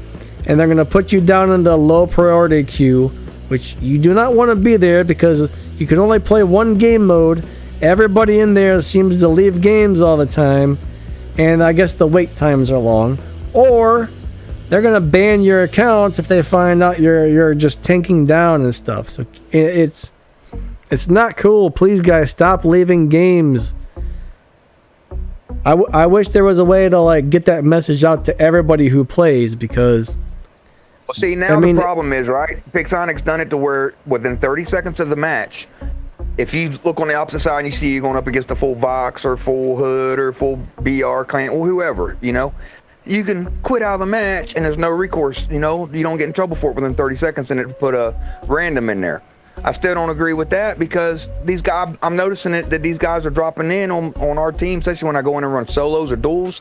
and they're going to put you down in the low priority queue, which you do not want to be there because you can only play one game mode. Everybody in there seems to leave games all the time, and I guess the wait times are long. Or they're going to ban your account if they find out you're just tanking down and stuff. So it's not cool. Please, guys, stop leaving games. I wish there was a way to like get that message out to everybody who plays, because well, see, now the problem is, right, Pixonic's done it to where within 30 seconds of the match, if you look on the opposite side and you see you're going up against a full Vox or full Hood or full BR clan or whoever, you know, you can quit out of the match and there's no recourse. You know, you don't get in trouble for it within 30 seconds, and it put a random in there. I still don't agree with that, because these guys, I'm noticing that these guys are dropping in on our team, especially when I go in and run solos or duels.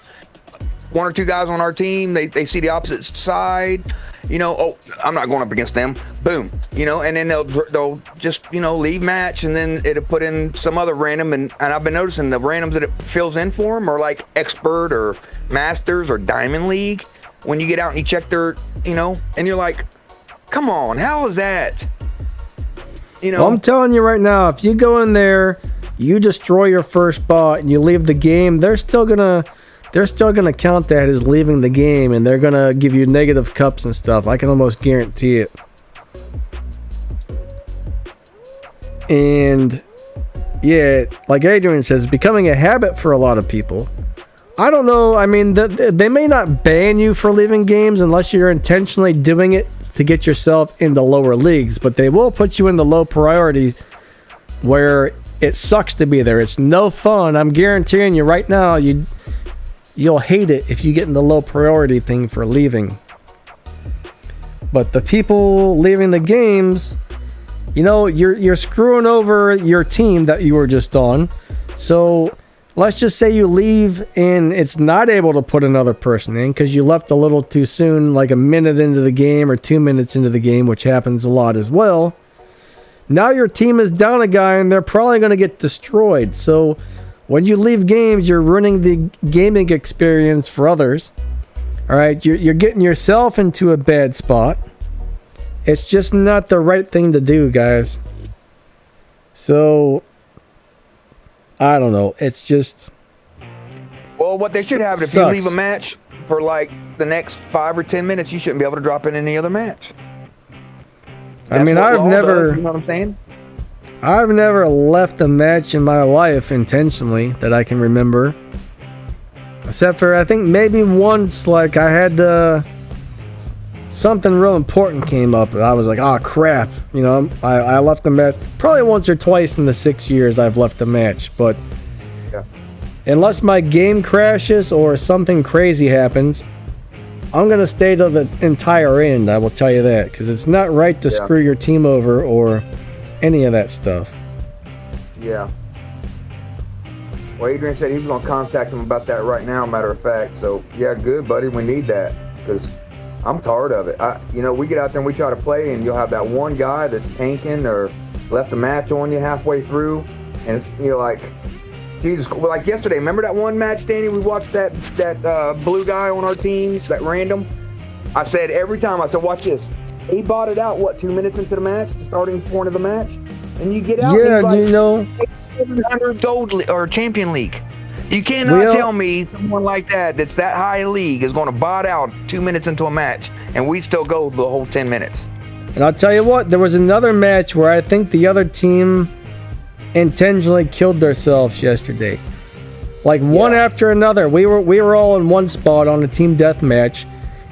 One or two guys on our team, they see the opposite side, you know, oh, I'm not going up against them, boom, you know, and then they'll just, you know, leave match, and then it'll put in some other random, and I've been noticing the randoms that it fills in for them are like Expert or Masters or Diamond League. When you get out and you check their, you know, and you're like, come on, how is that? You know, well, I'm telling you right now, if you go in there, you destroy your first bot and you leave the game, they're still gonna count that as leaving the game, and they're gonna give you negative cups and stuff. I can almost guarantee it. And yeah, like Adrian says, it's becoming a habit for a lot of people. I don't know. I mean, they may not ban you for leaving games unless you're intentionally doing it to get yourself into lower leagues, but they will put you in the low priority where it sucks to be there. It's no fun. I'm guaranteeing you right now, you'll hate it if you get in the low priority thing for leaving. But the people leaving the games, you know, you're screwing over your team that you were just on. So let's just say you leave and it's not able to put another person in because you left a little too soon, like a minute into the game or 2 minutes into the game, which happens a lot as well. Now your team is down a guy and they're probably going to get destroyed. So when you leave games, you're ruining the gaming experience for others. All right, you're getting yourself into a bad spot. It's just not the right thing to do, guys. So I don't know. It's just... Well, what they should have, if you leave a match for like the next 5 or 10 minutes, you shouldn't be able to drop in any other match. I mean, I've never... You know what I'm saying? I've never left a match in my life intentionally that I can remember. Except for, I think maybe once, like, I had something real important came up, and I was like, oh, crap. You know, I left the match. Probably once or twice in the 6 years I've left the match, but yeah. Unless my game crashes or something crazy happens, I'm going to stay to the entire end, I will tell you that, because it's not right to screw your team over or any of that stuff. Yeah. Well, Adrian said he was going to contact him about that right now, matter of fact. So, yeah, good, buddy. We need that, because I'm tired of it. You know, we get out there and we try to play, and you'll have that one guy that's tanking or left a match on you halfway through, and you're like, Jesus. Well, like yesterday, remember that one match, Danny? We watched that blue guy on our team, that random. I said every time, I said, watch this. He bought it out, 2 minutes into the match, the starting point of the match, and you get out. Yeah, and like, you know, 700 gold or champion league. You cannot tell me someone like that's that high league is going to bot out 2 minutes into a match, and we still go the whole 10 minutes. And I'll tell you what, there was another match where I think the other team intentionally killed themselves yesterday. Like one after another. We were all in one spot on a team deathmatch,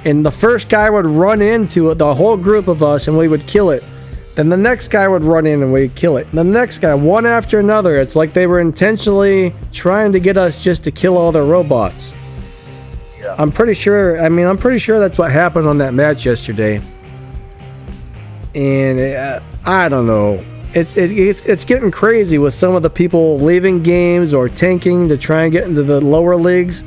and the first guy would run into it, the whole group of us, and we would kill it. Then the next guy would run in and we'd kill it. And the next guy, one after another. It's like they were intentionally trying to get us just to kill all their robots. Yeah. I'm pretty sure that's what happened on that match yesterday. And I don't know. it's getting crazy with some of the people leaving games or tanking to try and get into the lower leagues.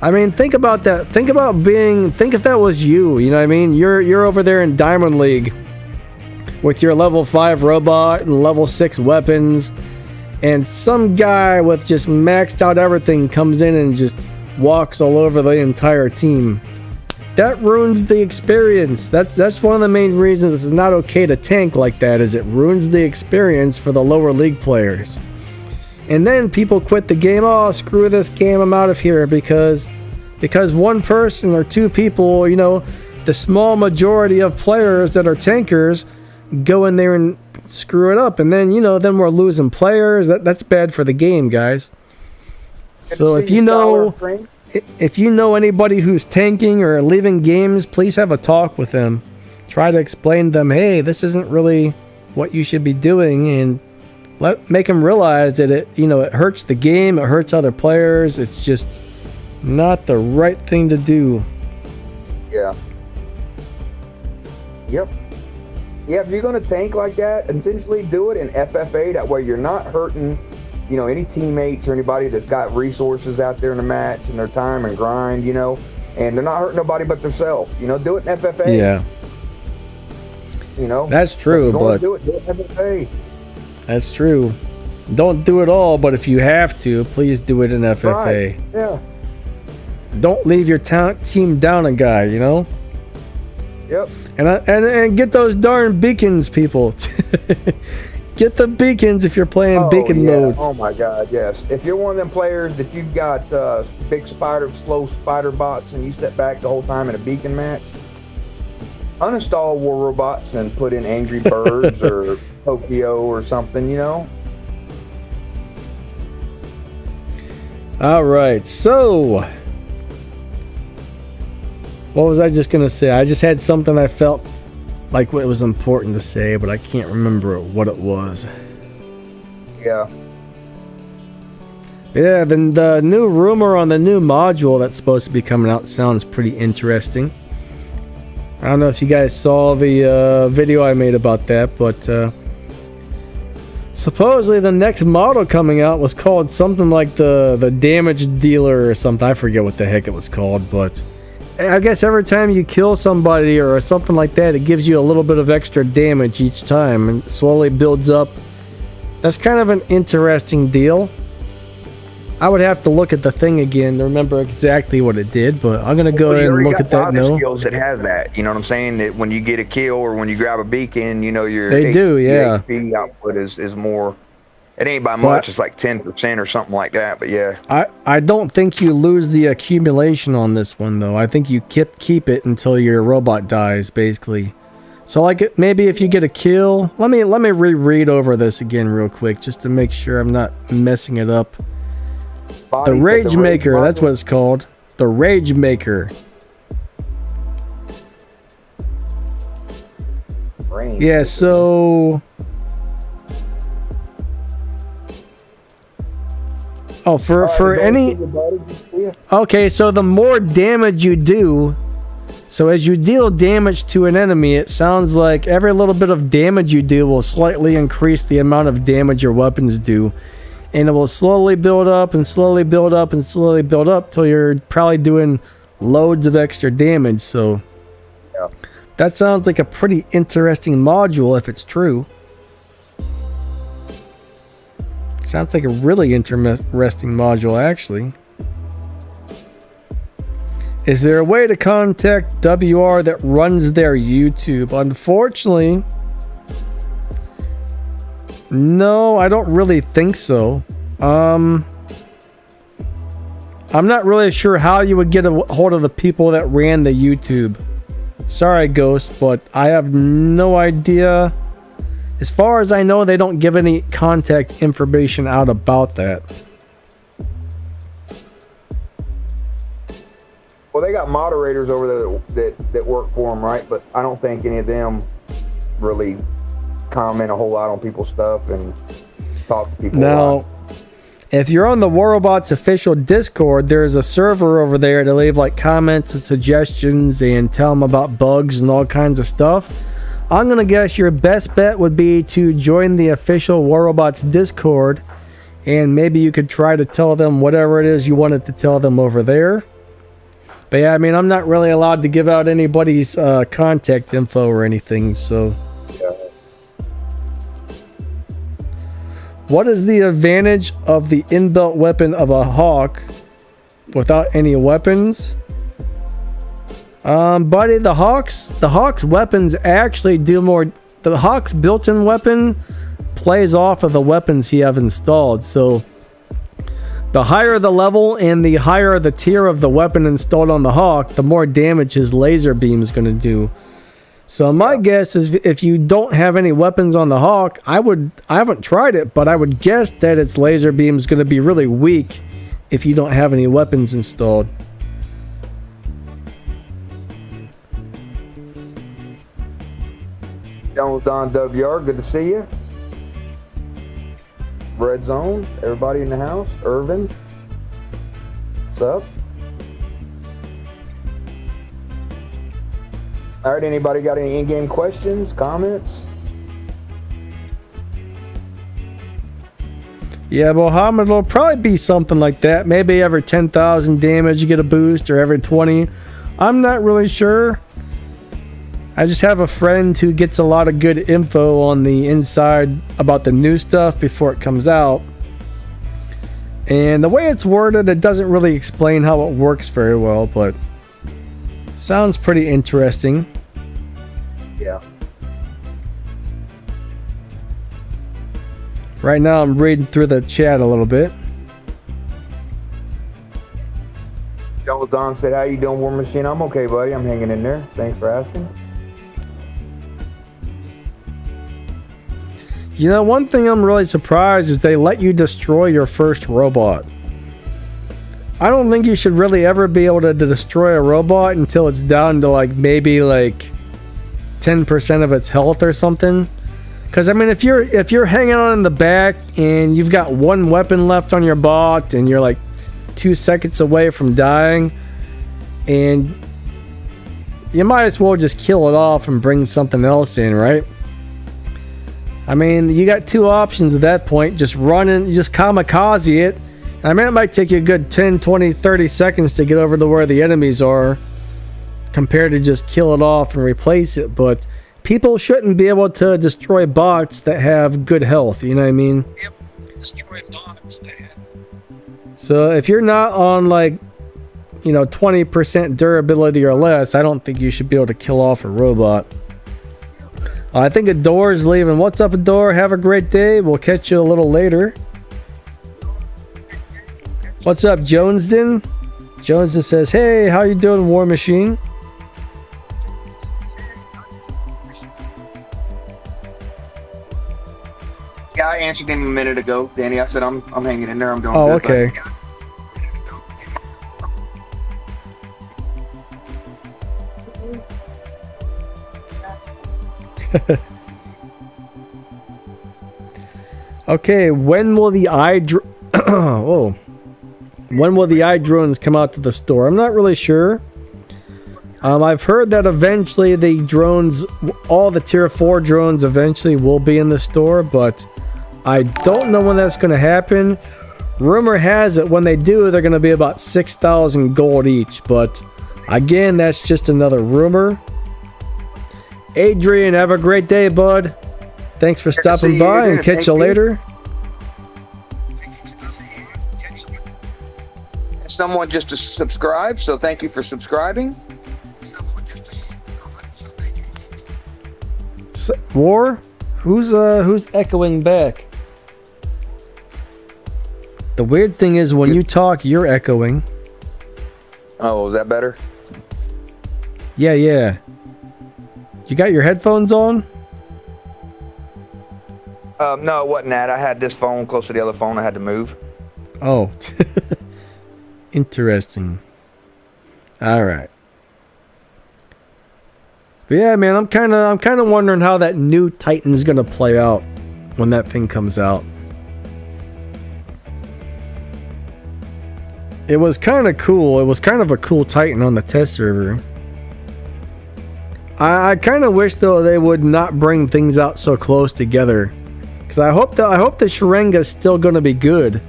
I mean, think about that. Think if that was you. You know what I mean? You're over there in Diamond League with your level 5 robot and level 6 weapons, and some guy with just maxed out everything comes in and just walks all over the entire team. That ruins the experience. That's one of the main reasons it's not okay to tank like that, is it ruins the experience for the lower league players. And then people quit the game. Oh, screw this game, I'm out of here, because one person or two people, you know, the small majority of players that are tankers go in there and screw it up, and then, you know, then we're losing players. That's bad for the game, guys. So if you know anybody who's tanking or leaving games, please have a talk with them. Try to explain to them, hey, this isn't really what you should be doing, and make them realize that it hurts the game, it hurts other players. It's just not the right thing to do. Yeah. Yep. Yeah, if you're going to tank like that, intentionally do it in FFA. That way you're not hurting, you know, any teammates or anybody that's got resources out there in the match and their time and grind, you know, and they're not hurting nobody but themselves. You know, do it in FFA. Yeah. You know? That's true, but do it in FFA. That's true. Don't do it all, but if you have to, please do it in FFA. Right. Yeah. Don't leave your team down a guy, you know? Yep. And get those darn beacons, people. Get the beacons if you're playing beacon modes. Oh my God, yes. If you're one of them players that you've got big slow spider bots, and you step back the whole time in a beacon match, uninstall War Robots and put in Angry Birds or Tokyo or something, you know? All right, so what was I just going to say? I just had something I felt like it was important to say, but I can't remember what it was. Yeah. Yeah, then the new rumor on the new module that's supposed to be coming out sounds pretty interesting. I don't know if you guys saw the video I made about that, but supposedly the next model coming out was called something like the damage dealer or something. I forget what the heck it was called, but I guess every time you kill somebody or something like that, it gives you a little bit of extra damage each time and slowly builds up. That's kind of an interesting deal. I would have to look at the thing again to remember exactly what it did, but I'm gonna go ahead and look at that now. Skills that has that, you know what I'm saying? That when you get a kill or when you grab a beacon, you know your HP output is more. It ain't by much. It's like 10% or something like that. But yeah, I don't think you lose the accumulation on this one though. I think you keep it until your robot dies, basically. So like maybe if you get a kill, let me reread over this again real quick just to make sure I'm not messing it up. The Rage Maker, that's what it's called. The Rage Maker. Yeah, so for any. Okay, so the more damage you do, so as you deal damage to an enemy, it sounds like every little bit of damage you do will slightly increase the amount of damage your weapons do. And it will slowly build up and slowly build up and slowly build up till you're probably doing loads of extra damage. So yeah, that sounds like a pretty interesting module if it's true. Sounds like a really interesting module, actually. Is there a way to contact WR that runs their YouTube? Unfortunately, no, I don't really think so. I'm not really sure how you would get a hold of the people that ran the YouTube. Sorry, Ghost, but I have no idea. As far as I know, they don't give any contact information out about that. Well, they got moderators over there that work for them, right? But I don't think any of them really comment a whole lot on people's stuff and talk to people. Now, if you're on the War Robots official Discord, there's a server over there to leave like comments and suggestions and tell them about bugs and all kinds of stuff. I'm going to guess your best bet would be to join the official War Robots Discord, and maybe you could try to tell them whatever it is you wanted to tell them over there. But yeah, I mean, I'm not really allowed to give out anybody's contact info or anything, so... What is the advantage of the inbuilt weapon of a Hawk without any weapons? Buddy, the Hawk's weapons actually do more. The Hawk's built-in weapon plays off of the weapons he have installed. So the higher the level and the higher the tier of the weapon installed on the Hawk, the more damage his laser beam is going to do. So my guess is if you don't have any weapons on the Hawk, I haven't tried it, but I would guess that its laser beam is going to be really weak if you don't have any weapons installed. Jones Don WR, good to see you. Red Zone, everybody in the house. Irvin, what's up? All right, anybody got any in-game questions, comments? Yeah, Mohammed, it'll probably be something like that. Maybe every 10,000 damage you get a boost, or every 20. I'm not really sure. I just have a friend who gets a lot of good info on the inside about the new stuff before it comes out. And the way it's worded, it doesn't really explain how it works very well, but sounds pretty interesting. Yeah. Right now I'm reading through the chat a little bit. Jones Don said, how you doing, War Machine? I'm okay, buddy. I'm hanging in there. Thanks for asking. You know, one thing I'm really surprised is they let you destroy your first robot. I don't think you should really ever be able to destroy a robot until it's down to like maybe like 10% of its health or something. Because I mean, if you're hanging on in the back and you've got one weapon left on your bot and you're like 2 seconds away from dying, and you might as well just kill it off and bring something else in, right? I mean, you got two options at that point. Just run and just kamikaze it. I mean, it might take you a good 10, 20, 30 seconds to get over to where the enemies are compared to just kill it off and replace it. But people shouldn't be able to destroy bots that have good health. You know what I mean? Yep. Destroy bots that have... So if you're not on like, 20% durability or less, I don't think you should be able to kill off a robot. I think Ador's leaving. What's up, Ador? Have a great day. We'll catch you a little later. What's up, Jonesden? Jonesden says, hey, how you doing, War Machine? Yeah, I answered him a minute ago, Danny. I said I'm hanging in there. I'm doing good. Okay. Okay, when will the when will the eye drones come out to the store? I'm not really sure. I've heard that eventually the drones, all the tier 4 drones eventually will be in the store, but I don't know when that's going to happen. Rumor has it when they do, they're going to be about 6,000 gold each, but again, that's just another rumor. Adrian, have a great day, bud. Thanks for stopping by, and catch you later. Someone just to subscribe, so thank you for subscribing. War? Who's echoing back? The weird thing is when you talk, you're echoing. Oh, is that better? Yeah. You got your headphones on? No, it wasn't that. I had this phone close to the other phone. I had to move. Oh. Interesting. All right. But yeah, man, I'm kind of wondering how that new Titan's gonna play out when that thing comes out. It was kind of cool. It was kind of a cool Titan on the test server. I kind of wish though they would not bring things out so close together, because I hope the Sharenga is still going to be good.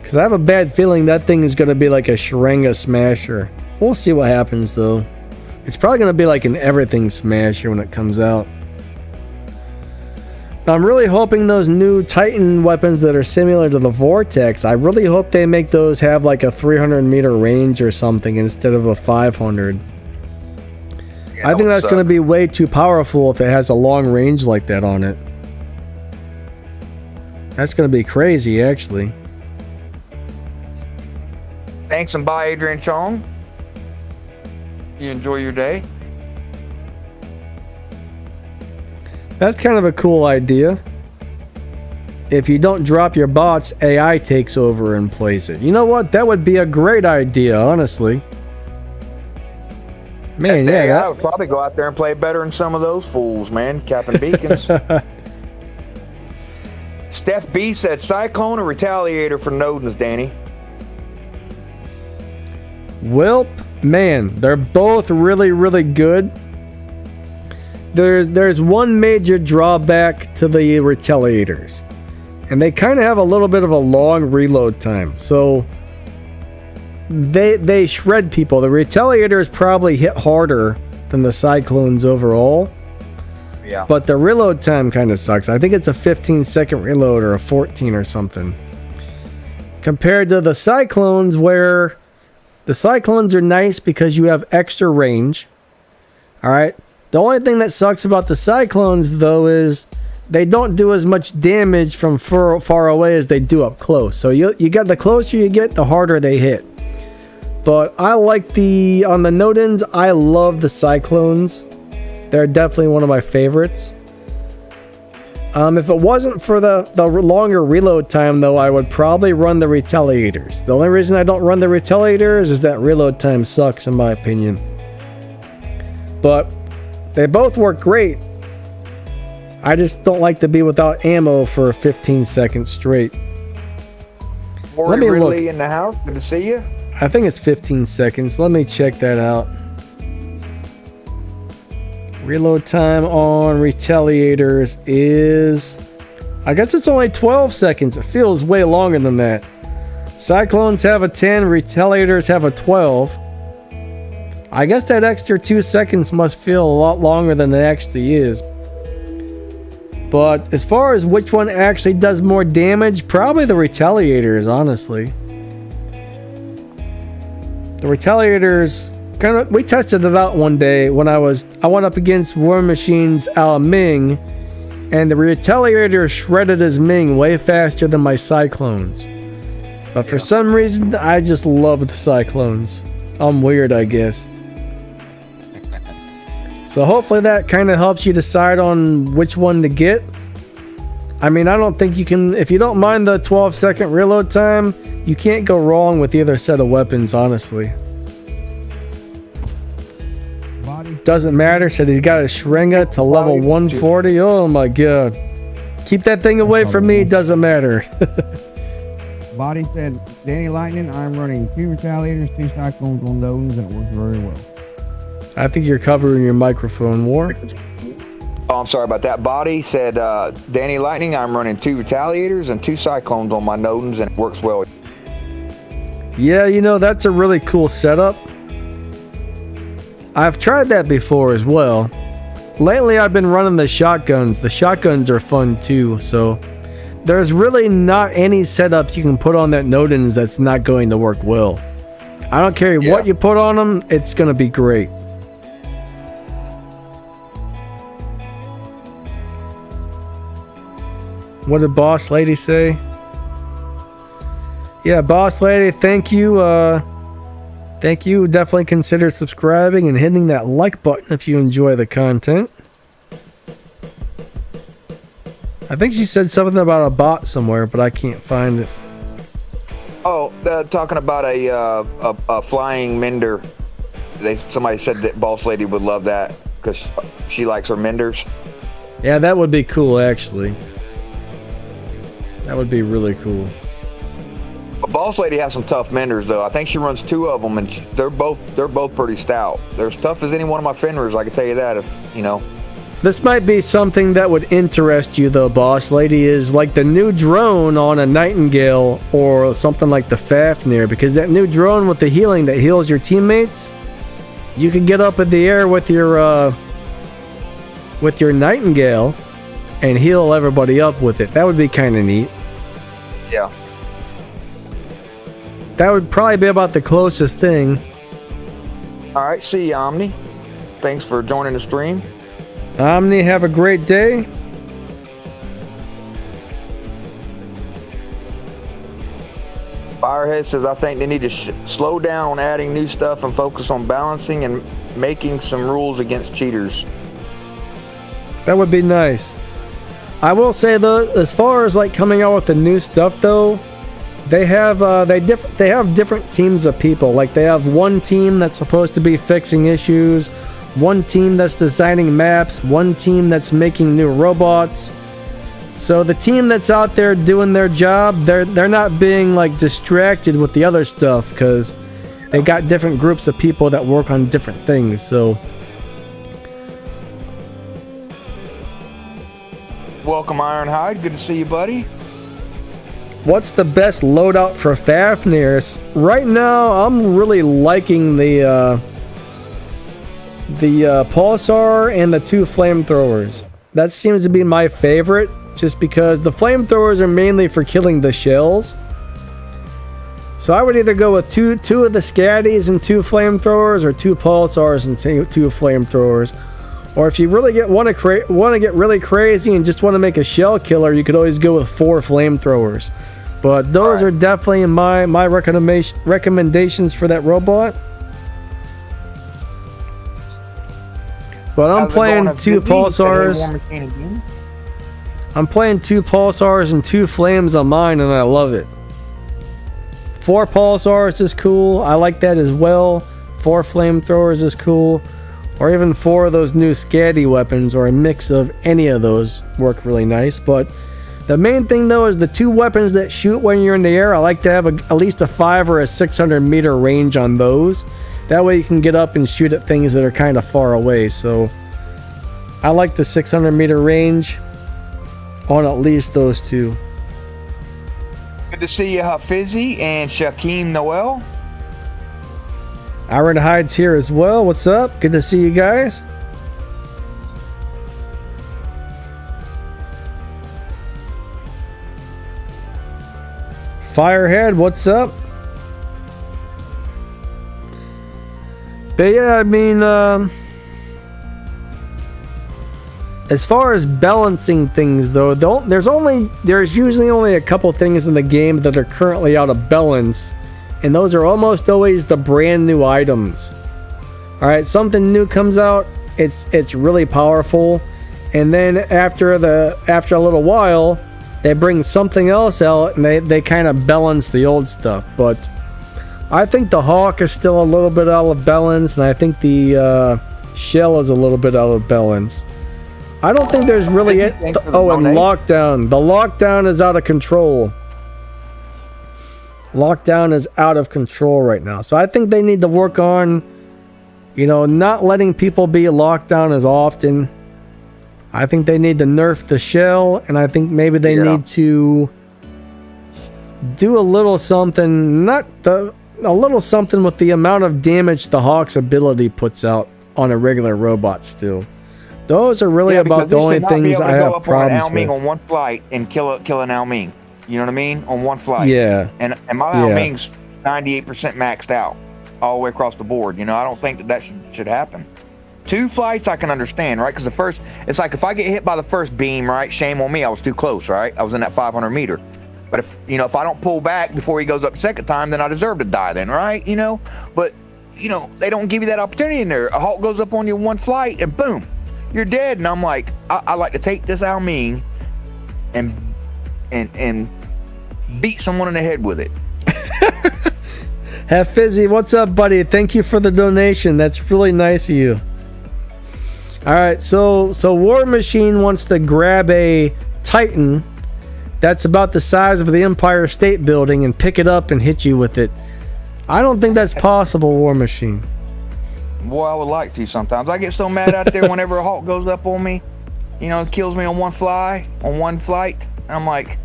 Because I have a bad feeling that thing is going to be like a Sharenga smasher. We'll see what happens though. It's probably going to be like an everything smasher when it comes out. I'm really hoping those new Titan weapons that are similar to the Vortex, I really hope they make those have like a 300 meter range or something instead of a 500. Yeah, I think that's going to be way too powerful if it has a long range like that on it. That's going to be crazy, actually. Thanks and bye, Adrian Chong. You enjoy your day. That's kind of a cool idea. If you don't drop your bots, AI takes over and plays it. You know what? That would be a great idea, honestly. Man, yeah. I would probably go out there and play better than some of those fools, man. Capping beacons. Steph B said Cyclone or Retaliator for Nodens, Danny. Well, man, they're both really, really good. There's one major drawback to the Retaliators, and they kind of have a little bit of a long reload time, so they shred people. The Retaliators probably hit harder than the Cyclones overall. Yeah. But the reload time kind of sucks. I think it's a 15-second reload or a 14 or something. Compared to the Cyclones, where the Cyclones are nice because you have extra range. All right. The only thing that sucks about the Cyclones, though, is they don't do as much damage from far away as they do up close. So you got, the closer you get, the harder they hit. But I like on the Nodens, I love the Cyclones. They're definitely one of my favorites. If it wasn't for the longer reload time, though, I would probably run the Retaliators. The only reason I don't run the Retaliators is that reload time sucks, in my opinion. But they both work great. I just don't like to be without ammo for 15 seconds straight. Let me Ridley in the house. Good to see you. I think it's 15 seconds. Let me check that out. Reload time on Retaliators is... I guess it's only 12 seconds. It feels way longer than that. Cyclones have a 10. Retaliators have a 12. I guess that extra 2 seconds must feel a lot longer than it actually is. But as far as which one actually does more damage, probably the Retaliators, honestly. The Retaliators, we tested it out one day when I went up against War Machine's Ming, and the Retaliator shredded his Ming way faster than my Cyclones. But for some reason, I just love the Cyclones. I'm weird, I guess. So hopefully that kind of helps you decide on which one to get. I mean, I don't think you can... If you don't mind the 12-second reload time, you can't go wrong with either set of weapons, honestly. Doesn't matter. Said he's got a Sharenga to level 140. Oh my god. Keep that thing away from me. Doesn't matter. Body said, Danny Lightning, I'm running 2 Retaliators, 2 Cyclones on those, and it works very well. I think you're covering your microphone, War. Oh, I'm sorry about that. Body said, Danny Lightning, I'm running 2 Retaliators and 2 Cyclones on my Nodens, and it works well. Yeah, you know, that's a really cool setup. I've tried that before as well. Lately, I've been running the shotguns. The shotguns are fun too, so there's really not any setups you can put on that Nodens that's not going to work well. I don't care what you put on them, it's going to be great. What did Boss Lady say? Yeah, Boss Lady, thank you. Thank you. Definitely consider subscribing and hitting that like button if you enjoy the content. I think she said something about a bot somewhere, but I can't find it. Oh, talking about a flying Mender. Somebody said that Boss Lady would love that because she likes her Menders. Yeah, that would be cool, actually. That would be really cool. But Boss Lady has some tough menders though. I think she runs 2 of them, and they're both pretty stout. They're as tough as any one of my fenders. I can tell you that. If you know. This might be something that would interest you though, Boss Lady, is like the new drone on a Nightingale or something like the Fafnir, because that new drone with the healing that heals your teammates, you can get up in the air with your Nightingale and heal everybody up with it. That would be kind of neat. Yeah. That would probably be about the closest thing. All right, see you, Omni. Thanks for joining the stream. Omni, have a great day. Firehead says, I think they need to slow down on adding new stuff and focus on balancing and making some rules against cheaters. That would be nice. I will say though, as far as like coming out with the new stuff though, they have they have different teams of people. Like they have one team that's supposed to be fixing issues, one team that's designing maps, one team that's making new robots. So the team that's out there doing their job, they're not being like distracted with the other stuff because they got different groups of people that work on different things. So welcome, Ironhide. Good to see you, buddy. what's the best loadout for Fafnirs? Right now, I'm really liking the Pulsar and the 2 flamethrowers. That seems to be my favorite, just because the flamethrowers are mainly for killing the shells. So I would either go with two of the Scatties and 2 flamethrowers, or 2 Pulsars and 2 flamethrowers. Or if you really want to get really crazy and just want to make a shell killer, you could always go with 4 flamethrowers. But those are definitely my recommendations for that robot. But I'm playing 2 Pulsars. I'm playing 2 Pulsars and 2 Flames on mine, and I love it. 4 Pulsars is cool. I like that as well. 4 Flamethrowers is cool. Or even 4 of those new Scatty weapons, or a mix of any of those work really nice. But the main thing though is the 2 weapons that shoot when you're in the air. I like to have at least a 5 or a 600 meter range on those. That way you can get up and shoot at things that are kind of far away. So I like the 600 meter range on at least those 2. Good to see you, Hafizzy and Shaquem Noel. Ironhide's here as well. What's up? Good to see you guys. Firehead, what's up? But yeah, I mean, as far as balancing things though, there's usually only a couple things in the game that are currently out of balance, and those are almost always the brand new items. All right, something new comes out, it's really powerful, and then after a little while, they bring something else out and they kind of balance the old stuff. But I think the Hawk is still a little bit out of balance, and I think the Shell is a little bit out of balance. I don't think there's really and Lockdown. The Lockdown is out of control. Lockdown is out of control right now. So I think they need to work on, not letting people be locked down as often. I think they need to nerf the Shell, and I think maybe they need to do a little something, a little something with the amount of damage the Hawk's ability puts out on a regular robot still. Those are really about the only things I have problems with. On one flight and kill an Alming. You know what I mean? On one flight. Yeah. And my Alming's 98% maxed out all the way across the board. I don't think that should happen. 2 flights I can understand, right? Because the first, it's like if I get hit by the first beam, right? Shame on me. I was too close, right? I was in that 500 meter. But if I don't pull back before he goes up the second time, then I deserve to die then, right? But they don't give you that opportunity in there. A Hawk goes up on you in one flight and boom, you're dead. And I'm like, I like to take this Alming and beat someone in the head with it. Have Fizzy, what's up, buddy? Thank you for the donation. That's really nice of you. All right, so War Machine wants to grab a Titan that's about the size of the Empire State Building and pick it up and hit you with it. I don't think that's possible, War Machine. Boy, I would like to sometimes. I get so mad out there whenever a hawk goes up on me. You know, it kills me on one flight. I'm like,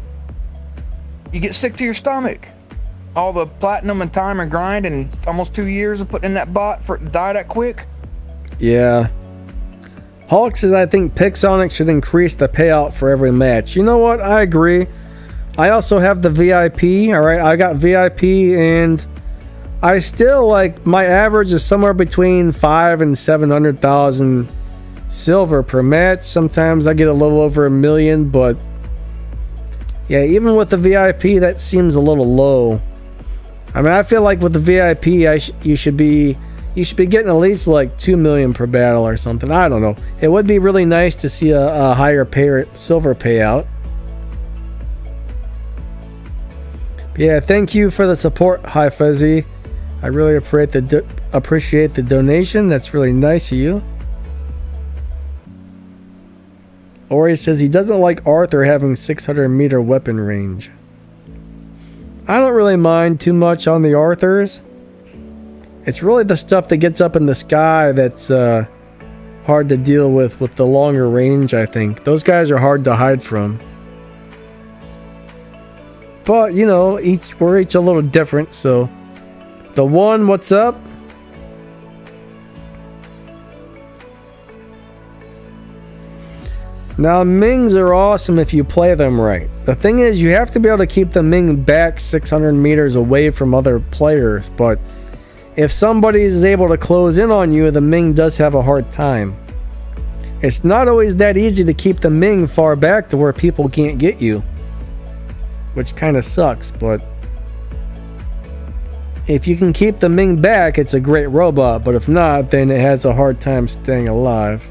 you get sick to your stomach. All the platinum and time and grind and almost 2 years of putting in that bot for it to die that quick. Yeah. Hulk says, I think Pixonic should increase the payout for every match. You know what? I agree. I also have the VIP. All right, I got VIP, and I still like my average is somewhere between 500,000 and 700,000 silver per match. Sometimes I get a little over $1 million, but yeah, even with the VIP, that seems a little low. I mean, I feel like with the VIP, you should be getting at least like 2 million per battle or something. I don't know. It would be really nice to see a higher silver payout. But yeah, thank you for the support, Hi Fuzzy. I really appreciate the donation. That's really nice of you. Ori says he doesn't like Arthur having 600 meter weapon range. I don't really mind too much on the Arthurs. It's really the stuff that gets up in the sky that's hard to deal with the longer range, I think. Those guys are hard to hide from. But, you know, we're each a little different, so... The one, what's up? Now, Mings are awesome if you play them right. The thing is, you have to be able to keep the Ming back 600 meters away from other players, but if somebody is able to close in on you, the Ming does have a hard time. It's not always that easy to keep the Ming far back to where people can't get you, which kind of sucks, but if you can keep the Ming back, it's a great robot, but if not, then it has a hard time staying alive.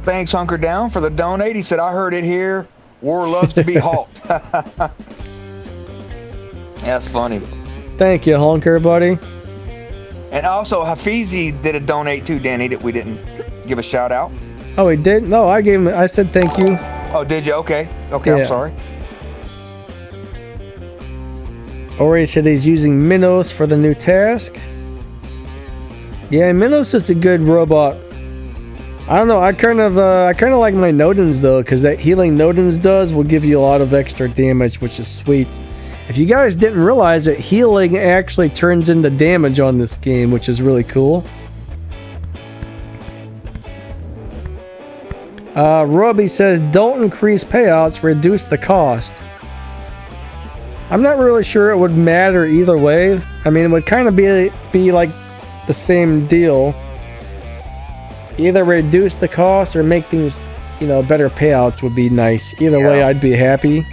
Thanks, Hunker Down, for the donate. He said, I heard it here. War loves to be halt. That's funny. Thank you, Hunker, buddy. And also, Hafizi did a donate too, Danny, that we didn't give a shout out. Oh, he did? No, I said thank you. Oh, did you? Okay. Okay, yeah. I'm sorry. Ori said he's using Minos for the new task. Yeah, Minos is a good robot. I don't know. I kind of like my Nodens though, because that healing Nodens does will give you a lot of extra damage, which is sweet. If you guys didn't realize it, healing actually turns into damage on this game, which is really cool. Robbie says, don't increase payouts, reduce the cost. I'm not really sure it would matter either way. I mean, it would kind of be like the same deal. Either reduce the cost or make things, you know, better payouts would be nice. Either way, I'd be happy.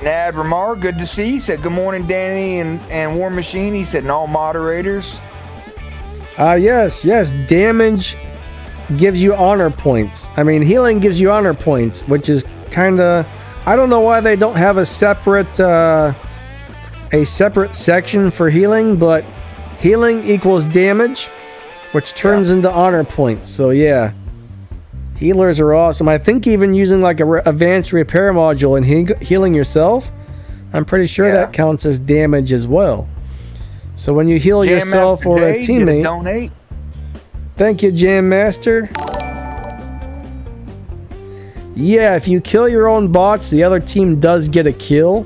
Nad Ramar, good to see. He said, good morning, Danny and War Machine. He said, and all moderators. Yes. Damage gives you honor points. I mean, healing gives you honor points, which is kind of... I don't know why they don't have a separate section for healing, but healing equals damage, which turns into honor points. So yeah, healers are awesome. I think even using like a advanced repair module and healing yourself, I'm pretty sure that counts as damage as well. So when you heal yourself or a teammate, donate. Thank you, Jam Master. Yeah, if you kill your own bots, the other team does get a kill.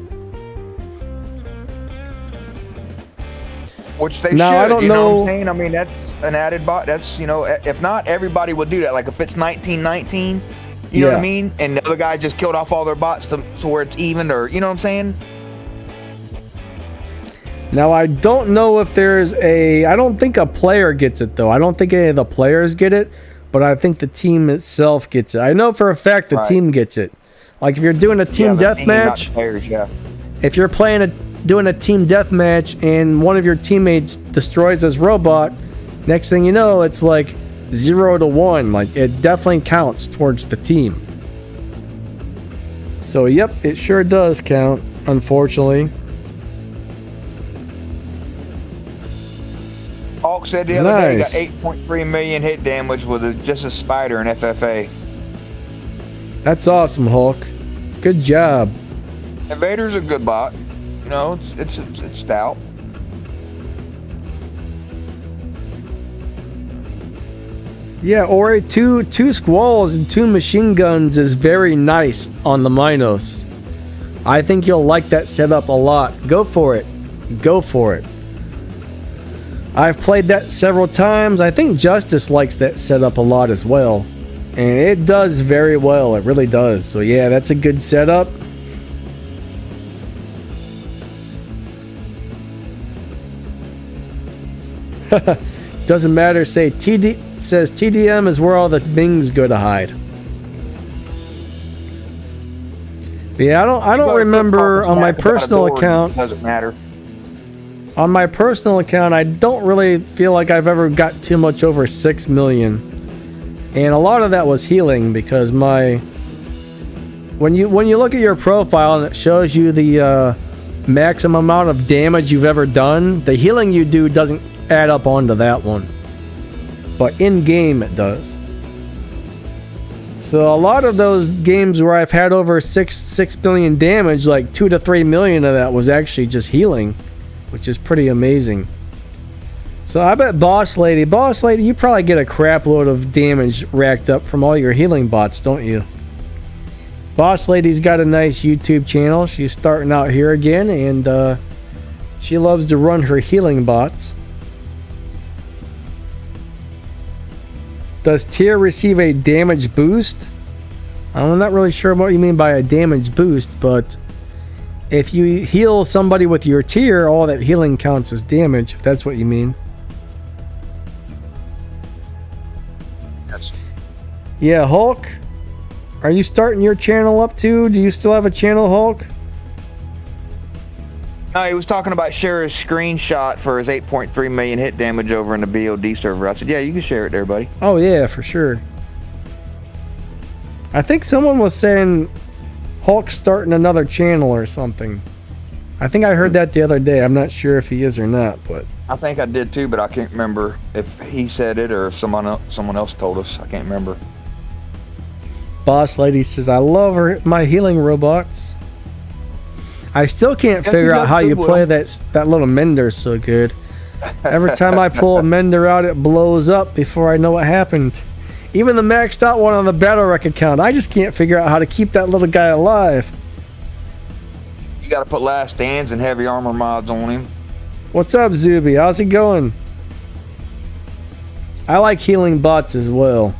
Which they should. I don't know. What I'm saying? I mean, that's an added bot. That's, you know, if not, everybody would do that. Like if it's 19-19, you know what I mean? And the other guy just killed off all their bots to where it's even, or, you know what I'm saying? Now, I don't know if there's I don't think a player gets it, though. I don't think any of the players get it. But I think the team itself gets it. I know for a fact the team gets it. Like if you're doing a team deathmatch, if you're doing a team deathmatch and one of your teammates destroys this robot, next thing you know, it's like 0 to 1. Like it definitely counts towards the team. So yep, it sure does count, unfortunately. Hawk said the other day he got 8.3 million hit damage with just a spider in FFA. That's awesome, Hulk. Good job. Invader's a good bot. You know, it's stout. Yeah, Ori, two squalls and 2 machine guns is very nice on the Minos. I think you'll like that setup a lot. Go for it. Go for it. I've played that several times. I think Justice likes that setup a lot as well. And it does very well. It really does. So yeah, that's a good setup. Doesn't matter. Say says TDM is where all the Bings go to hide. But yeah, I don't remember on my personal account. Doesn't matter. On my personal account, I don't really feel like I've ever got too much over 6 million. And a lot of that was healing because when you look at your profile and it shows you the maximum amount of damage you've ever done, the healing you do doesn't add up onto that one. But in game it does. So a lot of those games where I've had over 6 billion damage, like 2 to 3 million of that was actually just healing, which is pretty amazing. So I bet Boss Lady, you probably get a crap load of damage racked up from all your healing bots, don't you? Boss Lady's got a nice YouTube channel. She's starting out here again, and she loves to run her healing bots. Does tier receive a damage boost? I'm not really sure what you mean by a damage boost, but if you heal somebody with your tier, all that healing counts as damage, if that's what you mean. Yes. Yeah, Hulk? Are you starting your channel up too? Do you still have a channel, Hulk? No, he was talking about share his screenshot for his 8.3 million hit damage over in the BOD server. I said, yeah, you can share it there, buddy. Oh yeah, for sure. I think someone was saying Hulk's starting another channel or something. I think I heard that the other day. I'm not sure if he is or not, but I think I did too, but I can't remember if he said it or if someone else told us. I can't remember. Boss Lady says, I love my healing robots. I still can't figure out how you play that little Mender so good. Every time I pull a Mender out, it blows up before I know what happened. Even the maxed out one on the Battle Wreck account, I just can't figure out how to keep that little guy alive. You got to put last stands and heavy armor mods on him. What's up, Zuby? How's it going? I like healing bots as well.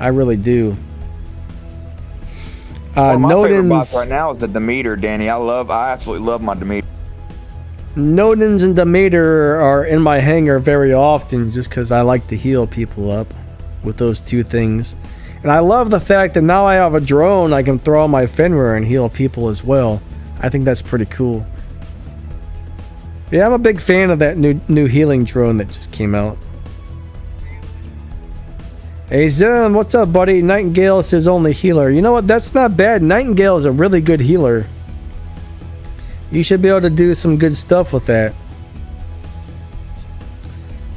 I really do. One of my favorite bots right now is the Demeter, Danny. I absolutely love my Demeter. Nodens and Demeter are in my hangar very often just because I like to heal people up with those two things. And I love the fact that now I have a drone, I can throw on my Fenrir and heal people as well. I think that's pretty cool. Yeah, I'm a big fan of that new healing drone that just came out. Hey Zen, what's up, buddy? Nightingale says only healer. You know what? That's not bad. Nightingale is a really good healer. You should be able to do some good stuff with that.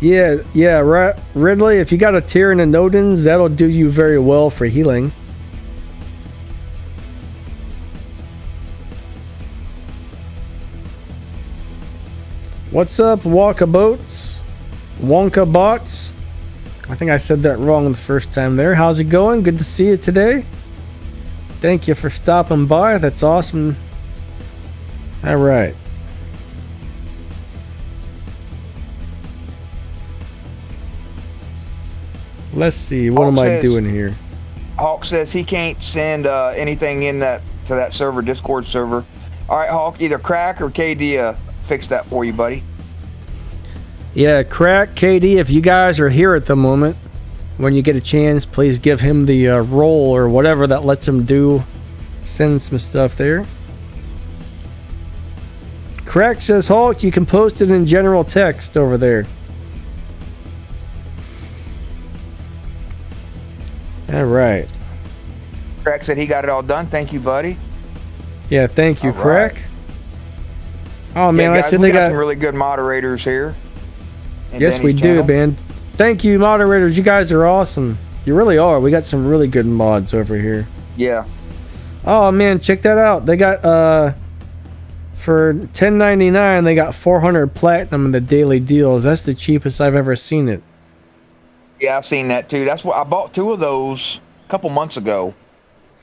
Yeah, right. Ridley, if you got a tier in the Nodens, that'll do you very well for healing. What's up, Wonka Boats? Wonka Bots? I think I said that wrong the first time there. How's it going? Good to see you today. Thank you for stopping by. That's awesome. All right. Let's see. What am I doing here? Hawk says he can't send anything in to that server, Discord server. All right, Hawk, either Crack or KD fix that for you, buddy. Yeah, Crack, KD, if you guys are here at the moment, when you get a chance, please give him the role or whatever that lets him do. Send some stuff there. Crack says, Hulk, you can post it in general text over there. All right. Crack said he got it all done. Thank you, buddy. Yeah, thank you, all Crack. Right. Oh, man, guys, I said we they got some really good moderators here. Yes, we do, man. Thank you, moderators. You guys are awesome. You really are. We got some really good mods over here. Yeah. Oh man, check that out. They got for $10.99 they got 400 platinum in the daily deals. That's the cheapest I've ever seen it. Yeah, I've seen that too. That's what I bought 2 of those a couple months ago.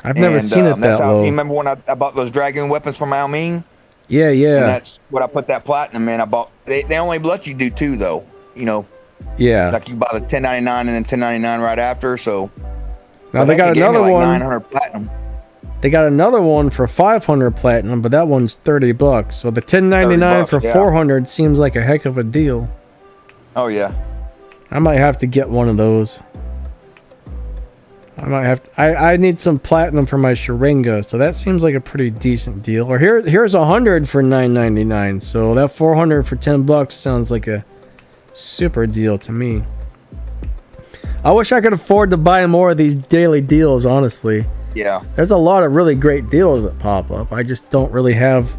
I've never seen it that low. You remember when I bought those dragon weapons from Almeen? Yeah, yeah. And that's what I put that platinum in. I bought. They only let you do 2 though. You know. Yeah. Like you buy the 10.99 and then 10.99 right after. So. Now they got another one. 900 platinum. They got another one for 500 platinum, but that one's $30. So the 10.99 for 400 seems like a heck of a deal. Oh yeah. I might have to get one of those. I might have to, I need some platinum for my Sharinga, so that seems like a pretty decent deal. Or here's 100 for $9.99. So that 400 for $10 sounds like a super deal to me. I wish I could afford to buy more of these daily deals, honestly. Yeah. There's a lot of really great deals that pop up. I just don't really have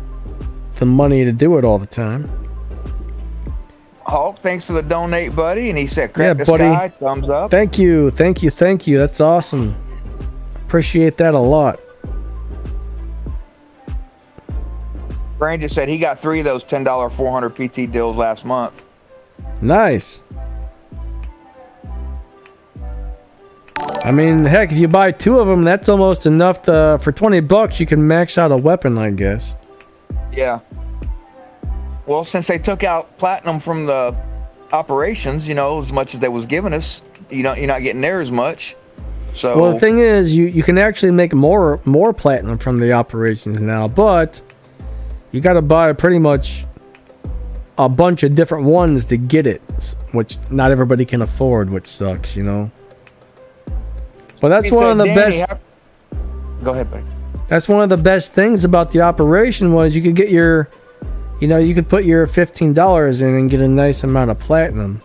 the money to do it all the time. Hulk, thanks for the donate, buddy. And he said, crack the buddy. sky, thumbs up. Thank you. That's awesome. Appreciate that a lot. Brian just said he got 3 of those $10 400 PT deals last month. Nice. I mean, heck, if you buy 2 of them, that's almost enough to, for $20 you can max out a weapon, I guess. Yeah. Well, since they took out platinum from the operations, you know, as much as they was giving us, you're not getting there as much. So well, the thing is, you can actually make more platinum from the operations now, but you got to buy pretty much a bunch of different ones to get it, which not everybody can afford, which sucks, you know. But that's one of the best. Go ahead, buddy. That's one of the best things about the operation was you could get your, you could put your $15 in and get a nice amount of platinum.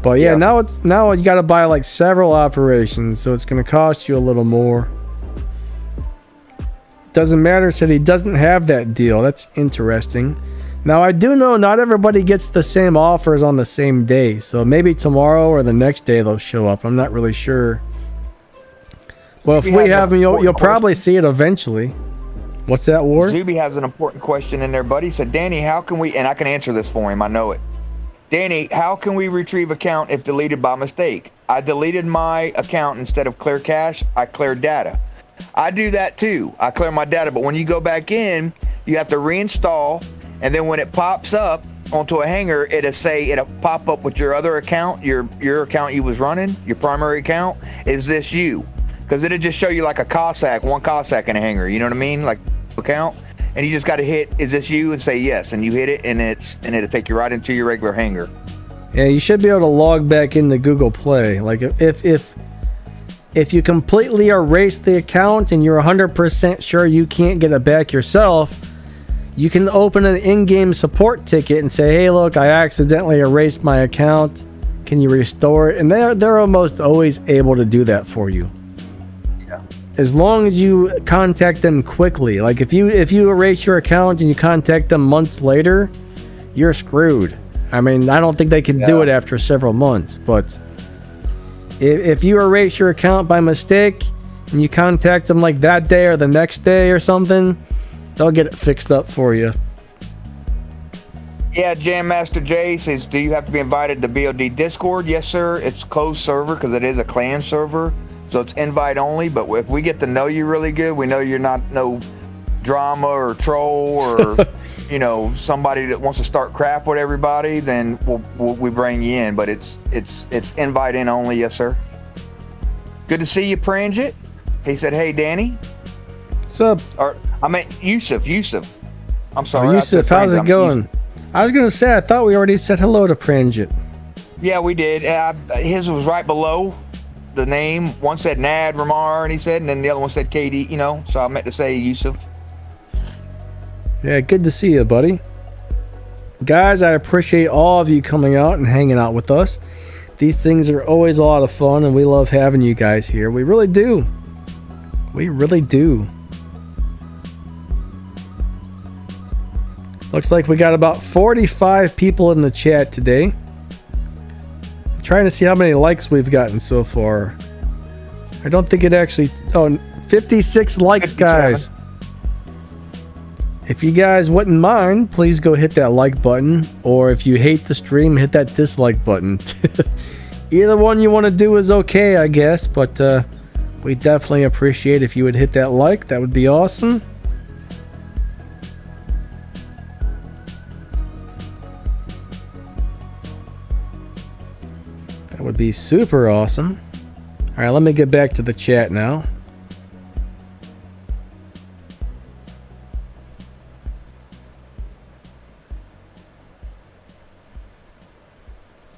But yeah, now you got to buy like several operations, so it's going to cost you a little more. Doesn't matter, said he doesn't have that deal. That's interesting. Now I do know not everybody gets the same offers on the same day, so maybe tomorrow or the next day they'll show up. I'm not really sure. Well, if we have them, you'll probably see it eventually. What's that, Ward? Zuby has an important question in there, buddy. He said, Danny, how can we, and I can answer this for him, I know it. Danny, how can we retrieve account if deleted by mistake? I deleted my account instead of clear cache, I clear data. I do that too. I clear my data, but when you go back in, you have to reinstall, and then when it pops up onto a hanger, it'll pop up with your other account, your account you was running, your primary account. Is this you? Because it'll just show you like a Cossack, one Cossack in a hanger. You know what I mean? Like account, and you just got to hit, is this you? And say yes, and you hit it, and it'll take you right into your regular hanger. Yeah, you should be able to log back into Google Play. Like if you completely erase the account and you're 100% sure you can't get it back yourself, you can open an in-game support ticket and say, hey, look, I accidentally erased my account. Can you restore it? And they're almost always able to do that for you. As long as you contact them quickly. Like if you erase your account and you contact them months later, you're screwed. I mean, I don't think they can do it after several months, but if you erase your account by mistake and you contact them like that day or the next day or something, they'll get it fixed up for you. Yeah, Jam Master J says, do you have to be invited to BOD Discord? Yes, sir. It's closed server because it is a clan server. So it's invite only, but if we get to know you really good, we know you're not no drama or troll or somebody that wants to start crap with everybody, then we bring you in. But it's invite in only, yes sir. Good to see you, Pranjit. He said, hey Danny. What's up? Or I meant Yusuf. I'm sorry. Yusuf, how's it going? I was gonna say I thought we already said hello to Pranjit. Yeah, we did. His was right below the name. One said Nad Ramar, and he said, and then the other one said KD, so I meant to say Yusuf. Yeah, good to see you, buddy. Guys, I appreciate all of you coming out and hanging out with us. These things are always a lot of fun, and we love having you guys here. We really do. We really do. Looks like we got about 45 people in the chat today. Trying to see how many likes we've gotten so far. I don't think it actually... Oh, 56 likes, 57. guys. If you guys wouldn't mind, please go hit that like button. Or if you hate the stream, hit that dislike button. Either one you want to do is okay, I guess. But we definitely appreciate if you would hit that like. That would be awesome. That would be super awesome. All right, let me get back to the chat now.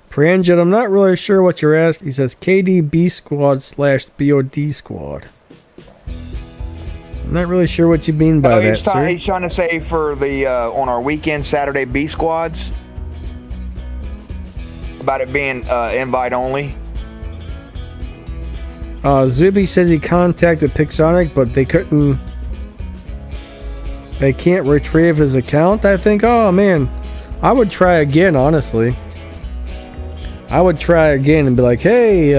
Pranjit, I'm not really sure what you're asking. He says KDB squad / BOD squad. I'm not really sure what you mean by that, sir. He's trying to say for the on our weekend Saturday B squads about it being invite only. Zuby says he contacted Pixonic, but they couldn't. They can't retrieve his account, I think. Oh man, I would try again, honestly. I would try again and be like, hey,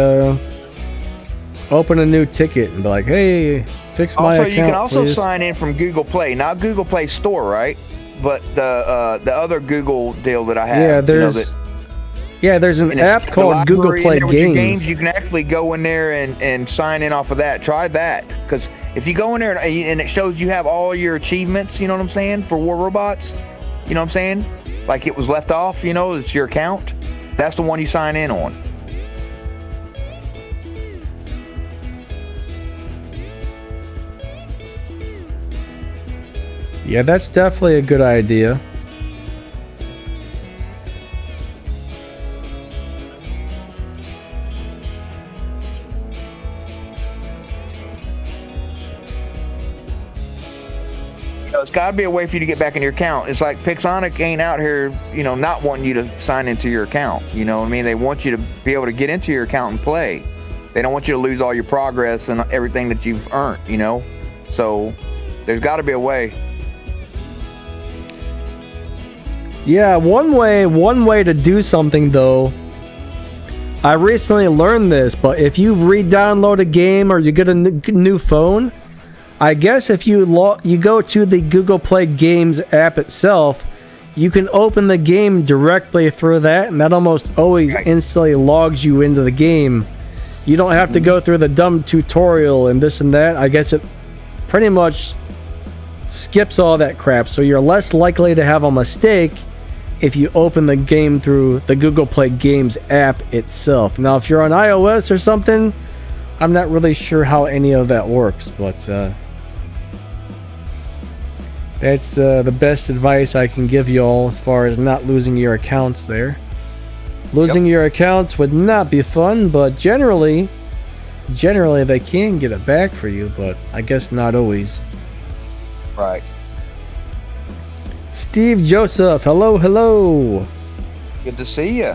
open a new ticket and be like, hey, fix my account, you can also please. sign in from Google Play, not Google Play Store, right? But the other Google deal that I have. Yeah, there's an app called Google Play Games. You can actually go in there and sign in off of that. Try that, because if you go in there and it shows you have all your achievements, you know what I'm saying, for War Robots, you know what I'm saying, like it was left off, you know, it's your account. That's the one you sign in on. Yeah, that's definitely a good idea. It's got to be a way for you to get back in your account. It's like Pixonic ain't out here, you know, not wanting you to sign into your account. You know what I mean? They want you to be able to get into your account and play. They don't want you to lose all your progress and everything that you've earned, you know? So there's got to be a way. Yeah, one way to do something though. I recently learned this, but if you re-download a game or you get a new phone, I guess if you go to the Google Play Games app itself, you can open the game directly through that, and that almost always instantly logs you into the game. You don't have to go through the dumb tutorial and this and that. I guess it pretty much skips all that crap, so you're less likely to have a mistake if you open the game through the Google Play Games app itself. Now, if you're on iOS or something, I'm not really sure how any of that works, but that's the best advice I can give you all as far as not losing your accounts there. Losing your accounts would not be fun, but generally they can get it back for you, but I guess not always. Right. Steve Joseph, hello. Good to see you.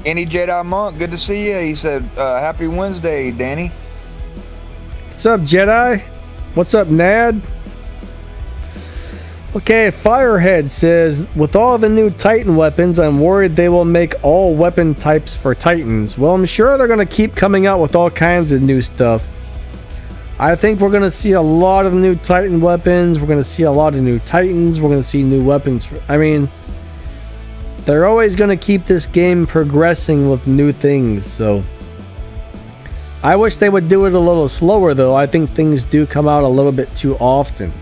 Any Jedi Monk, good to see you. He said, happy Wednesday, Danny. What's up, Jedi? What's up, Nad? Okay, Firehead says, with all the new Titan weapons, I'm worried they will make all weapon types for Titans. Well, I'm sure they're going to keep coming out with all kinds of new stuff. I think we're going to see a lot of new Titan weapons. We're going to see a lot of new Titans. We're going to see new weapons. They're always going to keep this game progressing with new things, so I wish they would do it a little slower, though. I think things do come out a little bit too often.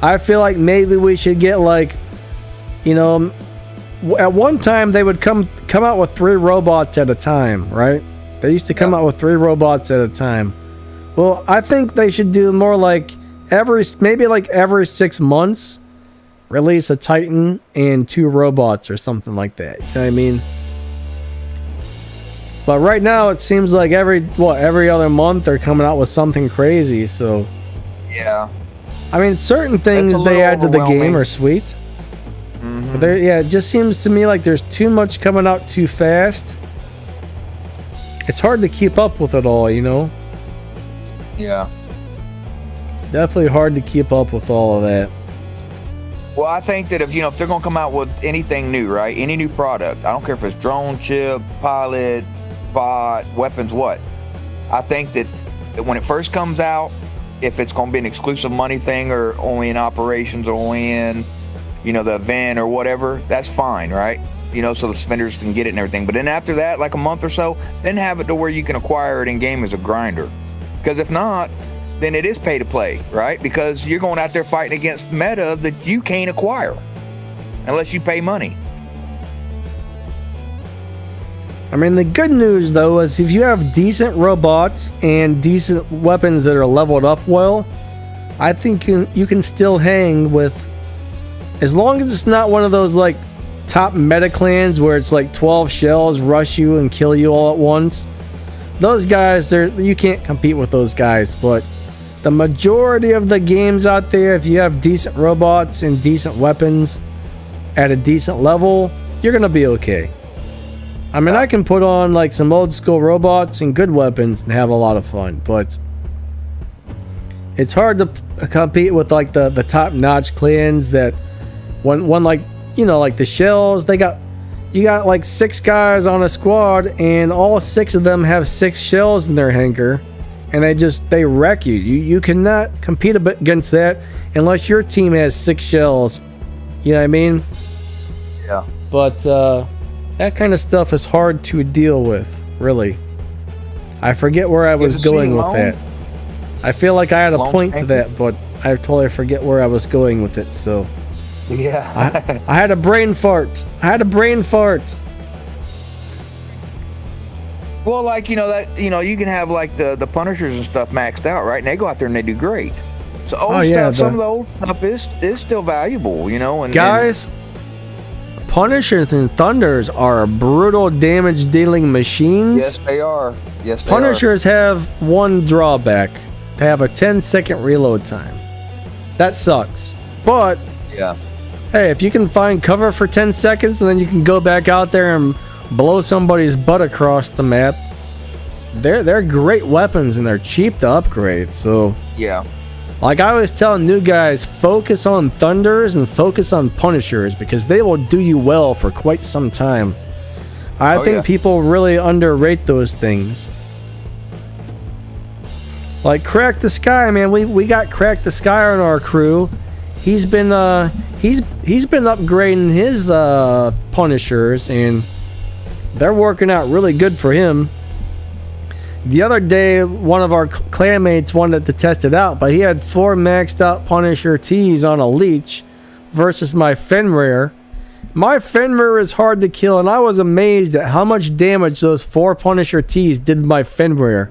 I feel like maybe we should get, like, you know, at one time they would come out with 3 robots at a time, right? They used to come out with 3 robots at a time. Well, I think they should do more like every 6 months, release a Titan and 2 robots or something like that. You know what I mean? But right now it seems like every other month they're coming out with something crazy. So yeah, I mean, certain things they add to the game are sweet. But it just seems to me like there's too much coming out too fast. It's hard to keep up with it all, you know? Yeah. Definitely hard to keep up with all of that. Well, I think that if they're gonna come out with anything new, right? Any new product, I don't care if it's drone, chip, pilot, bot, weapons, what. I think that when it first comes out, if it's gonna be an exclusive money thing or only in operations or only in, the event or whatever, that's fine, right? So the vendors can get it and everything. But then after that, like a month or so, then have it to where you can acquire it in game as a grinder. Because if not, then it is pay to play, right? Because you're going out there fighting against meta that you can't acquire unless you pay money. I mean, the good news though is if you have decent robots and decent weapons that are leveled up well, I think you can still hang with, as long as it's not one of those like top meta clans where it's like 12 shells rush you and kill you all at once. Those guys, you can't compete with those guys. But the majority of the games out there, if you have decent robots and decent weapons at a decent level, you're gonna be okay. I mean, I can put on like some old school robots and good weapons and have a lot of fun, but it's hard to compete with like the top notch clans that one like, like the shells. You got like 6 guys on a squad and all 6 of them have 6 shells in their hangar, and they wreck you. You cannot compete against that unless your team has 6 shells. You know what I mean? Yeah. But that kind of stuff is hard to deal with, really. I forget where I was going with that. I feel like I had a point to that, but I totally forget where I was going with it, so... Yeah. I had a brain fart. Well, like, you can have like the Punishers and stuff maxed out, right? And they go out there and they do great. So some of the old stuff is still valuable, and guys, Punishers and Thunders are brutal damage dealing machines. Yes, they are. Punishers have one drawback. They have a 10-second reload time. That sucks. But yeah. Hey, if you can find cover for 10 seconds and then you can go back out there and blow somebody's butt across the map, they're great weapons and they're cheap to upgrade. So yeah, like I always tell new guys, focus on Thunders and focus on Punishers because they will do you well for quite some time. I think people really underrate those things. Like Crack the Sky, man, we got Crack the Sky on our crew. He's been upgrading his Punishers and they're working out really good for him. The other day, one of our clanmates wanted to test it out, but he had 4 maxed out Punisher T's on a leech versus my Fenrir. My Fenrir is hard to kill, and I was amazed at how much damage those 4 Punisher T's did to my Fenrir.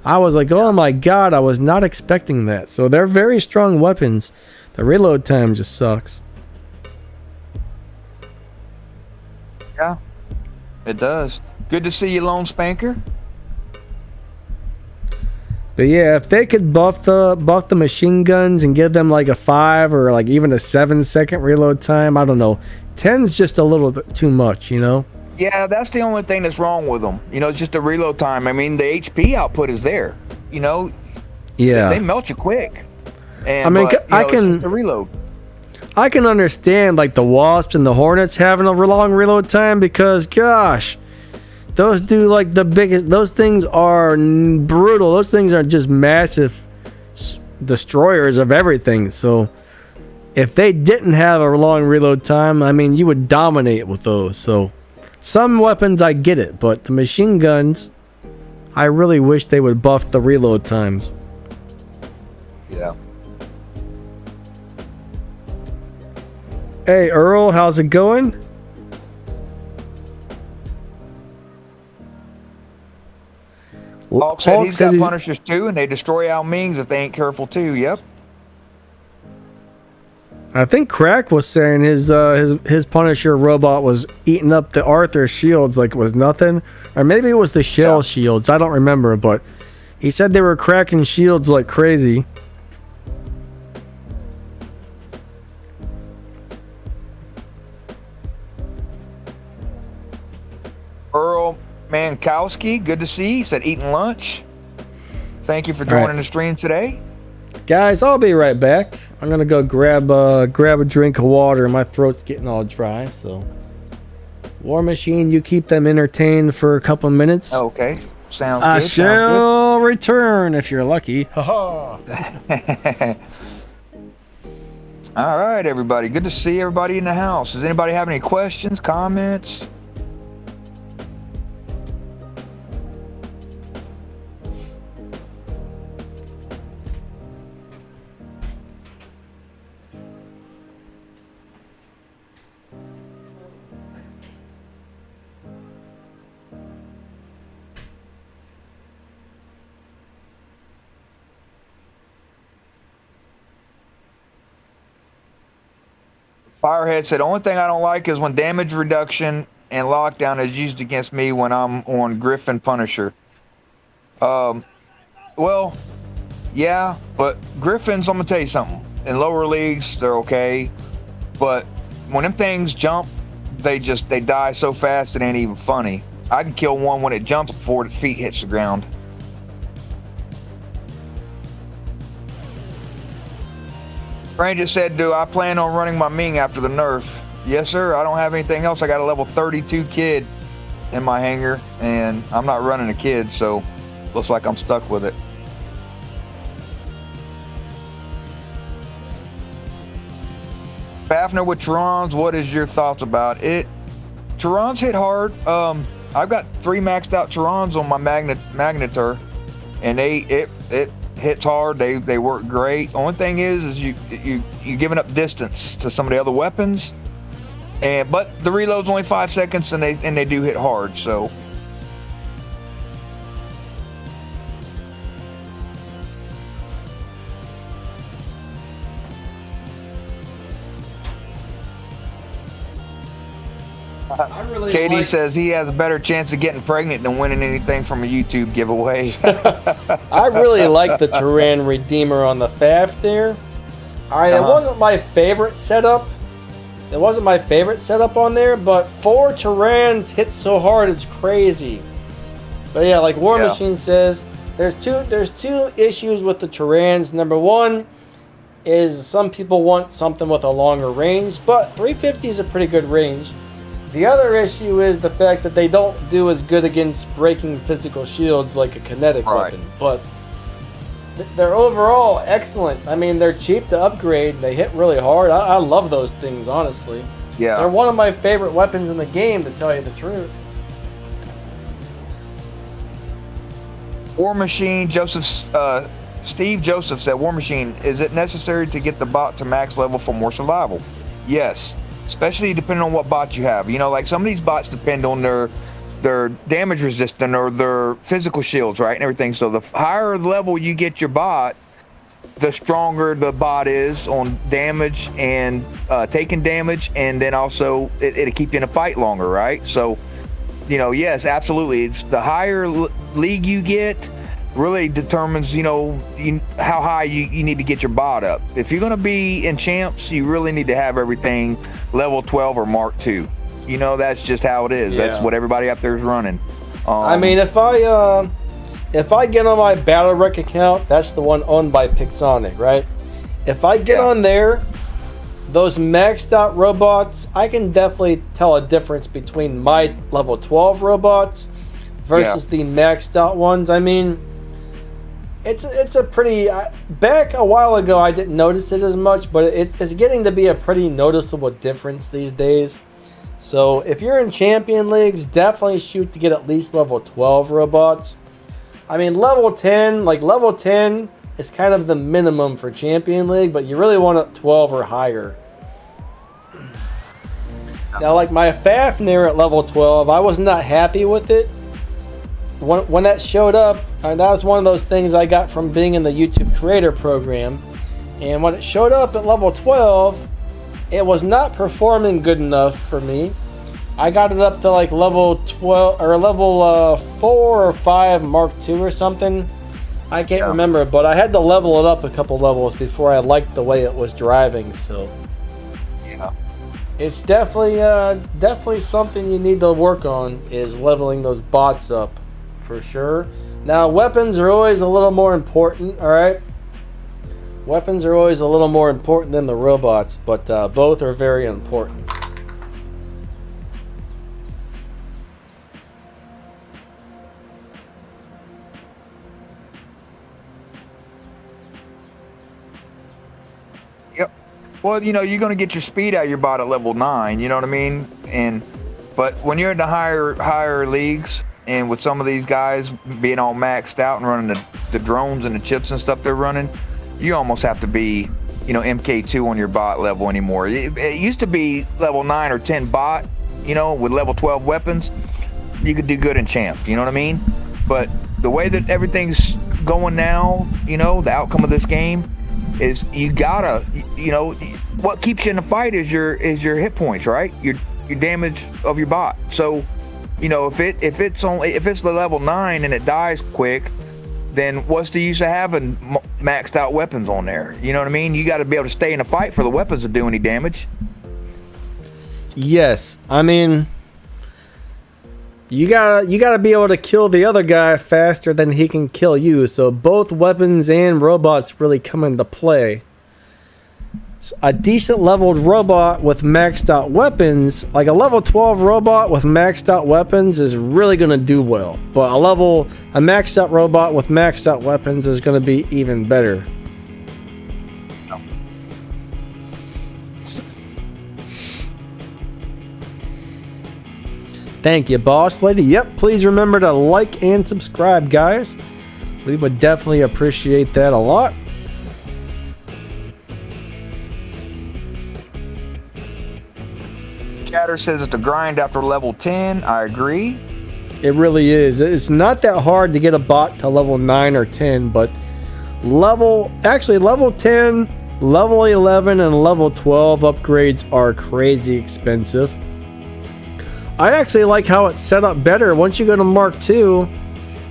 I was like, oh my god, I was not expecting that. So they're very strong weapons. The reload time just sucks. Yeah, it does. Good to see you, Lone Spanker. But yeah, if they could buff the machine guns and give them like a 5 or like even a 7-second reload time, I don't know. 10's just a little bit too much, Yeah, that's the only thing that's wrong with them. It's just the reload time. I mean, the HP output is there. Yeah. They melt you quick. And, I mean, I can the reload. I can understand like the Wasps and the Hornets having a long reload time because, gosh, those do like the biggest. Those things are brutal. Those things are just massive destroyers of everything. So if they didn't have a long reload time, I mean, you would dominate with those. So some weapons I get it, but the machine guns, I really wish they would buff the reload times. Yeah. Hey Earl, how's it going? Hawk said he's got Punishers too, and they destroy our Mings if they ain't careful too. Yep. I think Crack was saying his Punisher robot was eating up the Arthur shields like it was nothing, or maybe it was the shell shields. I don't remember, but he said they were cracking shields like crazy. Earl Mankowski, good to see you. He said eating lunch. Thank you for joining the stream today. Guys, I'll be right back. I'm gonna go grab a drink of water. My throat's getting all dry. So, War Machine, you keep them entertained for a couple minutes. Okay, sounds I good. shall return if you're lucky. All right, everybody. Good to see everybody in the house. Does anybody have any questions, comments? Firehead said, only thing I don't like is when damage reduction and lockdown is used against me when I'm on Griffin Punisher. Well, yeah, but Griffins, I'm gonna tell you something. In lower leagues, they're okay, but when them things jump, they die so fast it ain't even funny. I can kill one when it jumps before its feet hits the ground. Ranger said, do I plan on running my Ming after the nerf? Yes, sir. I don't have anything else. I got a level 32 kid in my hangar, and I'm not running a kid, so looks like I'm stuck with it. Fafner with Terrans, what is your thoughts about it? Terrans hit hard. I've got 3 maxed out Terrans on my Magnetar, and it hits hard. They work great. Only thing is you giving up distance to some of the other weapons, but the reload's only 5 seconds, and they do hit hard. So Katie says he has a better chance of getting pregnant than winning anything from a YouTube giveaway. I really like the Terran Redeemer on the FAF there. Alright, It wasn't my favorite setup. It wasn't my favorite setup on there, but 4 Terrans hit so hard it's crazy. But yeah, like War Machine says, there's two issues with the Terrans. Number one is some people want something with a longer range, but 350 is a pretty good range. The other issue is the fact that they don't do as good against breaking physical shields like a kinetic weapon, but they're overall excellent. I mean, they're cheap to upgrade. They hit really hard. I love those things, honestly. Yeah. They're one of my favorite weapons in the game, to tell you the truth. War Machine, Steve Joseph said, War Machine, is it necessary to get the bot to max level for more survival? Yes. Especially depending on what bot you have. You know, like some of these bots depend on their damage resistant or their physical shields, right, and everything. So the higher level you get your bot, the stronger the bot is on damage and taking damage, and then also it'll keep you in a fight longer, right? So, you know, yes, absolutely. It's the higher league you get really determines, you know, how high you need to get your bot up. If you're going to be in champs, you really need to have everything level 12 or Mark 2. You know, that's just how it is. Yeah. That's what everybody out there is running. I mean, if I get on my Battle Wreck account, that's the one owned by Pixonic, right? If I get on there, those maxed out robots, I can definitely tell a difference between my level 12 robots versus the maxed out ones. I mean, it's a pretty... back a while ago, I didn't notice it as much, but it's getting to be a pretty noticeable difference these days. So if you're in champion leagues, definitely shoot to get at least level 12 robots. I mean, level 10 is kind of the minimum for champion league, but you really want it 12 or higher. Now, like my Fafnir at level 12, I was not happy with it. When that showed up, that was one of those things I got from being in the YouTube creator program. And when it showed up at level 12, it was not performing good enough for me. I got it up to like level 12 or level 4 or 5 Mark II or something. I can't remember, but I had to level it up a couple levels before I liked the way it was driving. So it's definitely something you need to work on, is leveling those bots up for sure. Now weapons are always a little more important, all right? Weapons are always a little more important than the robots, but both are very important. Yep. Well, you're going to get your speed out of your bot at level 9. You know what I mean? But when you're in the higher leagues, and with some of these guys being all maxed out and running the drones and the chips and stuff they're running, you almost have to be, MK2 on your bot level anymore. It used to be level 9 or 10 bot, with level 12 weapons, you could do good in champ. You know what I mean? But the way that everything's going now, the outcome of this game is you gotta, what keeps you in the fight is your hit points, right? Your damage of your bot. So, if it's the level 9 and it dies quick, then what's the use of having maxed out weapons on there? You know what I mean? You got to be able to stay in the fight for the weapons to do any damage. Yes, I mean, you gotta be able to kill the other guy faster than he can kill you. So both weapons and robots really come into play. A decent leveled robot with maxed out weapons, like a level 12 robot with maxed out weapons, is really going to do well. But a maxed out robot with maxed out weapons is going to be even better. Thank you, boss lady. Yep, please remember to like and subscribe, guys. We would definitely appreciate that a lot. Chatter says it's a grind after level 10. I agree. It really is. It's not that hard to get a bot to level 9 or 10, but level 10, level 11, and level 12 upgrades are crazy expensive. I actually like how it's set up better. Once you go to Mark II,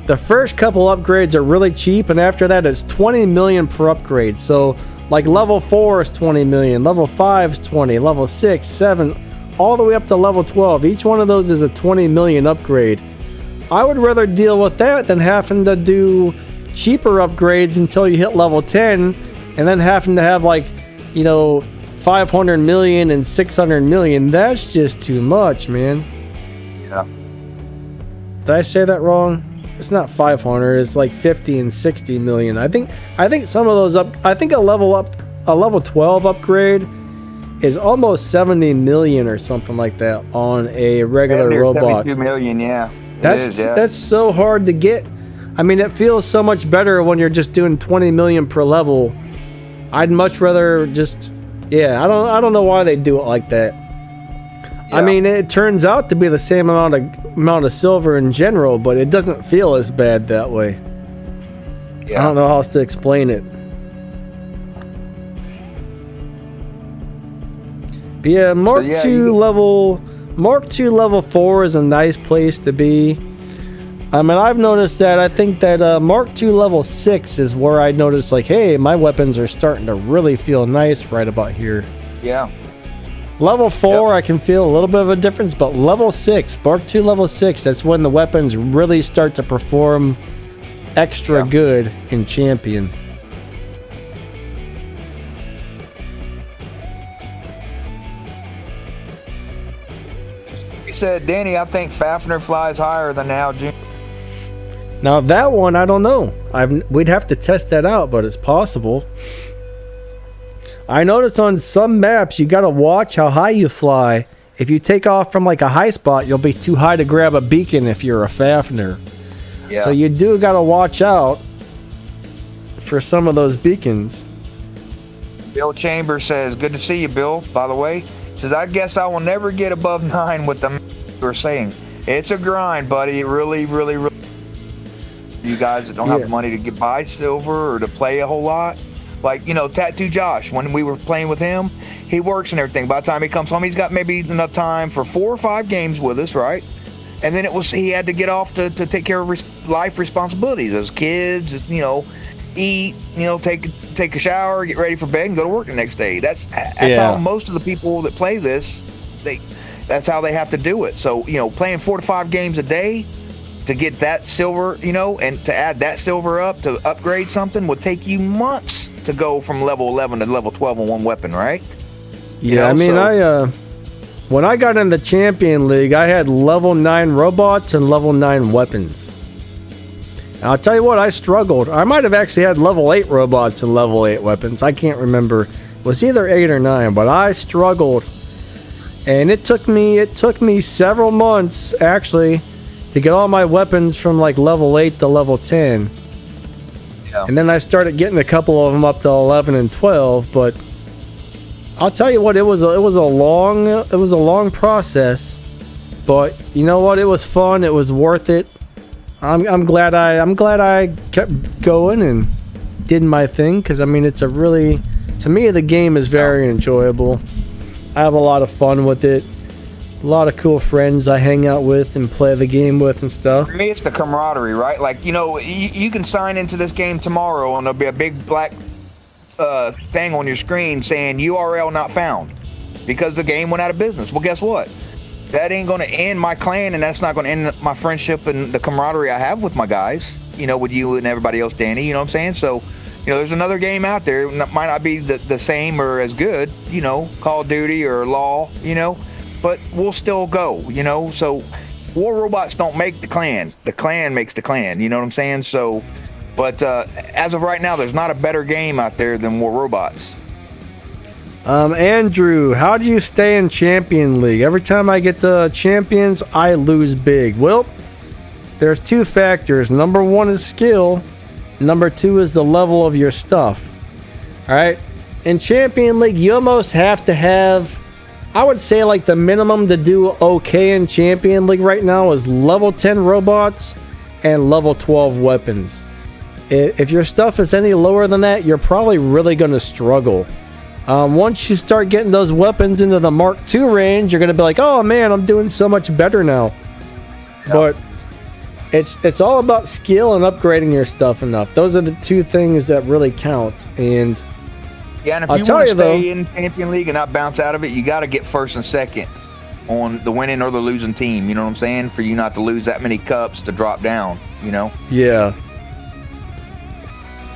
the first couple upgrades are really cheap, and after that it's 20 million per upgrade. So like level 4 is 20 million, level 5 is 20, level 6, 7, all the way up to level 12. Each one of those is a 20 million upgrade. I would rather deal with that than having to do cheaper upgrades until you hit level 10 and then having to have 500 million and 600 million. That's just too much, man. Yeah. Did I say that wrong? It's not 500, it's like 50 and 60 million. I think some of those I think a level 12 upgrade is almost 70 million or something like that on a regular robot. 72 million, yeah. That's so hard to get. I mean, it feels so much better when you're just doing 20 million per level. I'd much rather just, I don't know why they do it like that. Yeah. I mean, it turns out to be the same amount of silver in general, but it doesn't feel as bad that way. Yeah. I don't know how else to explain it. But yeah, Mark II level 4 is a nice place to be. I mean, I've noticed that. I think that Mark II level 6 is where I noticed, hey, my weapons are starting to really feel nice right about here. Yeah. Level 4, I can feel a little bit of a difference, but level 6, Mark II level 6, that's when the weapons really start to perform extra good in Champion. He said, Danny, I think Fafner flies higher than Al Jr. Now that one, I don't know. We'd have to test that out, but it's possible. I noticed on some maps, you gotta watch how high you fly. If you take off from a high spot, you'll be too high to grab a beacon if you're a Fafner. Yeah. So you do gotta watch out for some of those beacons. Bill Chambers says, good to see you, Bill, by the way. Says, I guess I will never get above 9 with the you're saying. It's a grind, buddy. It really, really, really. You guys that don't have the money to get buy silver or to play a whole lot. Tattoo Josh, when we were playing with him, he works and everything. By the time he comes home, he's got maybe enough time for 4 or 5 games with us, right? And then he had to get off to take care of life responsibilities as kids, eat, take a shower, get ready for bed, and go to work the next day. That's how most of the people that play this, that's how they have to do it. So, playing 4 to 5 games a day to get that silver, and to add that silver up to upgrade something would take you months. to go from level 11 to level 12 on one weapon, right? Yeah, I mean, when I got in the Champion League, I had level 9 robots and level 9 weapons. And I'll tell you what, I struggled. I might have actually had level 8 robots and level 8 weapons. I can't remember. It was either 8 or 9, but I struggled. And it took me several months, actually, to get all my weapons from like level 8 to level 10. Yeah. And then I started getting a couple of them up to 11 and 12, but I'll tell you what, it was a long process, but you know what? It was fun. It was worth it. I'm glad I kept going and did my thing, because I mean, to me, the game is very enjoyable. I have a lot of fun with it. A lot of cool friends I hang out with and play the game with and stuff. For me, it's the camaraderie, right? Like, you can sign into this game tomorrow and there'll be a big black thing on your screen saying URL not found because the game went out of business. Well, guess what? That ain't going to end my clan, and that's not going to end my friendship and the camaraderie I have with my guys, with you and everybody else, Danny, you know what I'm saying? So, there's another game out there. It might not be the same or as good, Call of Duty or LOL, but we'll still go, So war robots don't make the clan makes the clan, you know what I'm saying? So, but as of right now, there's not a better game out there than War Robots. Andrew, how do you stay in Champion League? Every time I get to champions, I lose big. Well, there's 2 factors. Number 1 is skill. Number 2 is the level of your stuff. All right. In Champion League, you almost have to have, I would say, like the minimum to do okay in Champion League right now is level 10 robots and level 12 weapons. If your stuff is any lower than that, you're probably really going to struggle. Once you start getting those weapons into the Mark II range, you're going to be like, oh man, I'm doing so much better now. Yep. But it's all about skill and upgrading your stuff enough. Those are the 2 things that really count. And yeah, and if you want to stay in Champion League and not bounce out of it, you got to get first and second on the winning or the losing team. You know what I'm saying? For you not to lose that many cups to drop down. Yeah.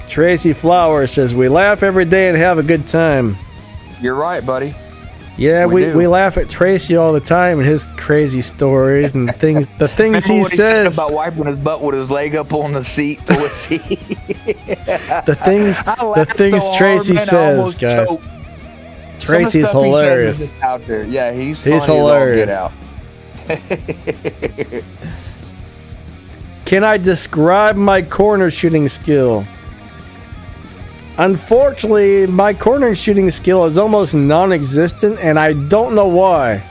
Tracy Flowers says, we laugh every day and have a good time. You're right, buddy. Yeah, we laugh at Tracy all the time and his crazy stories and things. The things he says about wiping his butt with his leg up on the seat. The things Tracy says, guys. Choked. Tracy's hilarious. Out there, yeah, he's hilarious. Get out. Can I describe my corner shooting skill? Unfortunately, my corner shooting skill is almost non-existent, and I don't know why.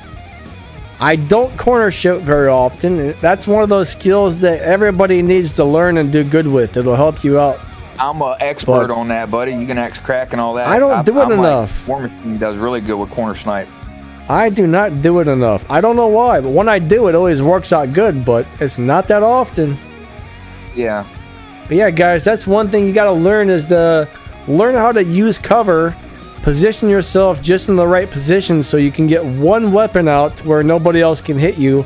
I don't corner shoot very often. That's one of those skills that everybody needs to learn and do good with. It'll help you out. I'm an expert on that, buddy. You can axe crack and all that. I don't do it enough. War Machine does really good with corner snipe. I do not do it enough. I don't know why, but when I do, it always works out good, but it's not that often. Yeah. But yeah, guys, that's one thing you got to learn is learn how to use cover, position yourself just in the right position so you can get one weapon out where nobody else can hit you,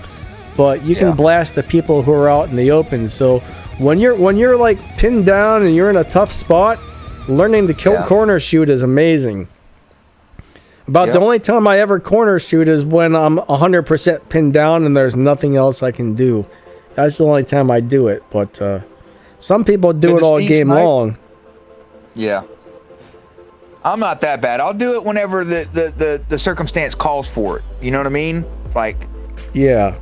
but you can blast the people who are out in the open. So when you're like pinned down and you're in a tough spot, learning to corner shoot is amazing. The only time I ever corner shoot is when I'm 100% pinned down and there's nothing else I can do. That's the only time I do it, but some people do it all game long. Yeah. I'm not that bad. I'll do it whenever the circumstance calls for it. You know what I mean? Like, yeah.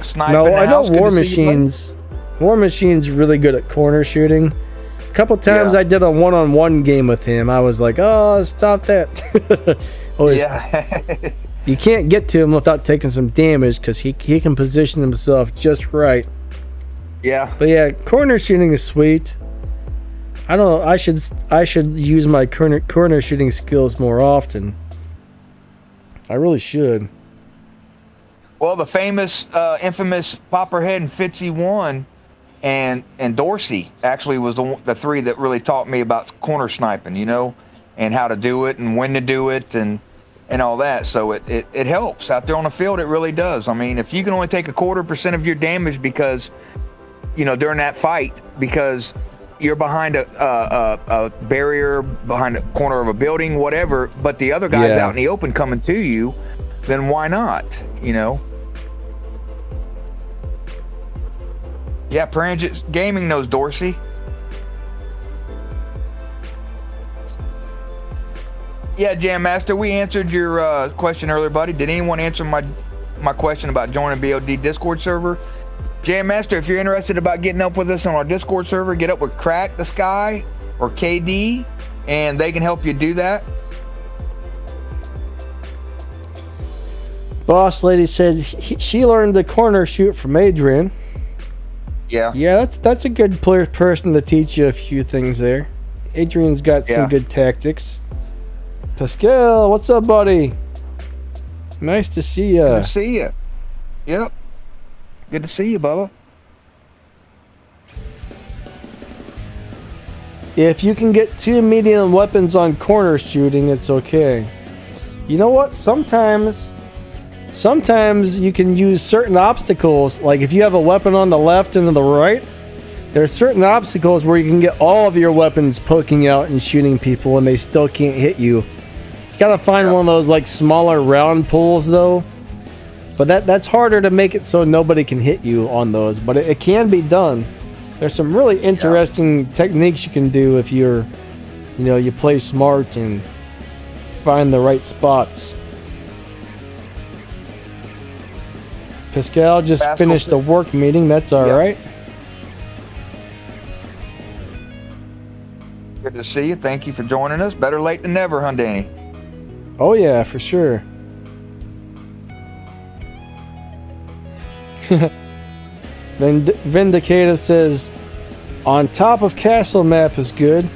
Sniping. No, I know War Machine's really good at corner shooting. A couple times I did a one-on-one game with him. I was like, oh, stop that. You can't get to him without taking some damage because he can position himself just right. Yeah. But yeah, corner shooting is sweet. I don't know. I should use my corner shooting skills more often. I really should. Well, the famous, infamous Popperhead and Fitzy 1 and Dorsey actually was the 3 that really taught me about corner sniping, and how to do it and when to do it and all that. So it helps out there on the field. It really does. I mean, if you can only take 0.25% of your damage because, during that fight, because you're behind a barrier, behind a corner of a building, whatever, but the other guy's out in the open coming to you, then why not? You know? Yeah, Paranjit Gaming knows Dorsey. Yeah, Jam Master, we answered your question earlier, buddy. Did anyone answer my question about joining BOD Discord server? Jam Master, if you're interested about getting up with us on our Discord server, get up with Crack the Sky or KD, and they can help you do that. Boss lady said she learned the corner shoot from Adrian. Yeah, that's a good person to teach you a few things there. Adrian's got some good tactics. Pascal, what's up, buddy? Nice to see you. Good to see you. Yep. Good to see you, Bubba. If you can get 2 medium weapons on corner shooting, it's okay. You know what? Sometimes you can use certain obstacles. Like if you have a weapon on the left and on the right, there are certain obstacles where you can get all of your weapons poking out and shooting people and they still can't hit you. You gotta find one of those like smaller round pools though. But that's harder to make it so nobody can hit you on those. But it can be done. There's some really interesting techniques you can do if you play smart and find the right spots. Pascal just finished a work meeting. That's all right. Good to see you. Thank you for joining us. Better late than never, huh, Danny? Oh, yeah, for sure. Vindicator says, on top of castle map is good.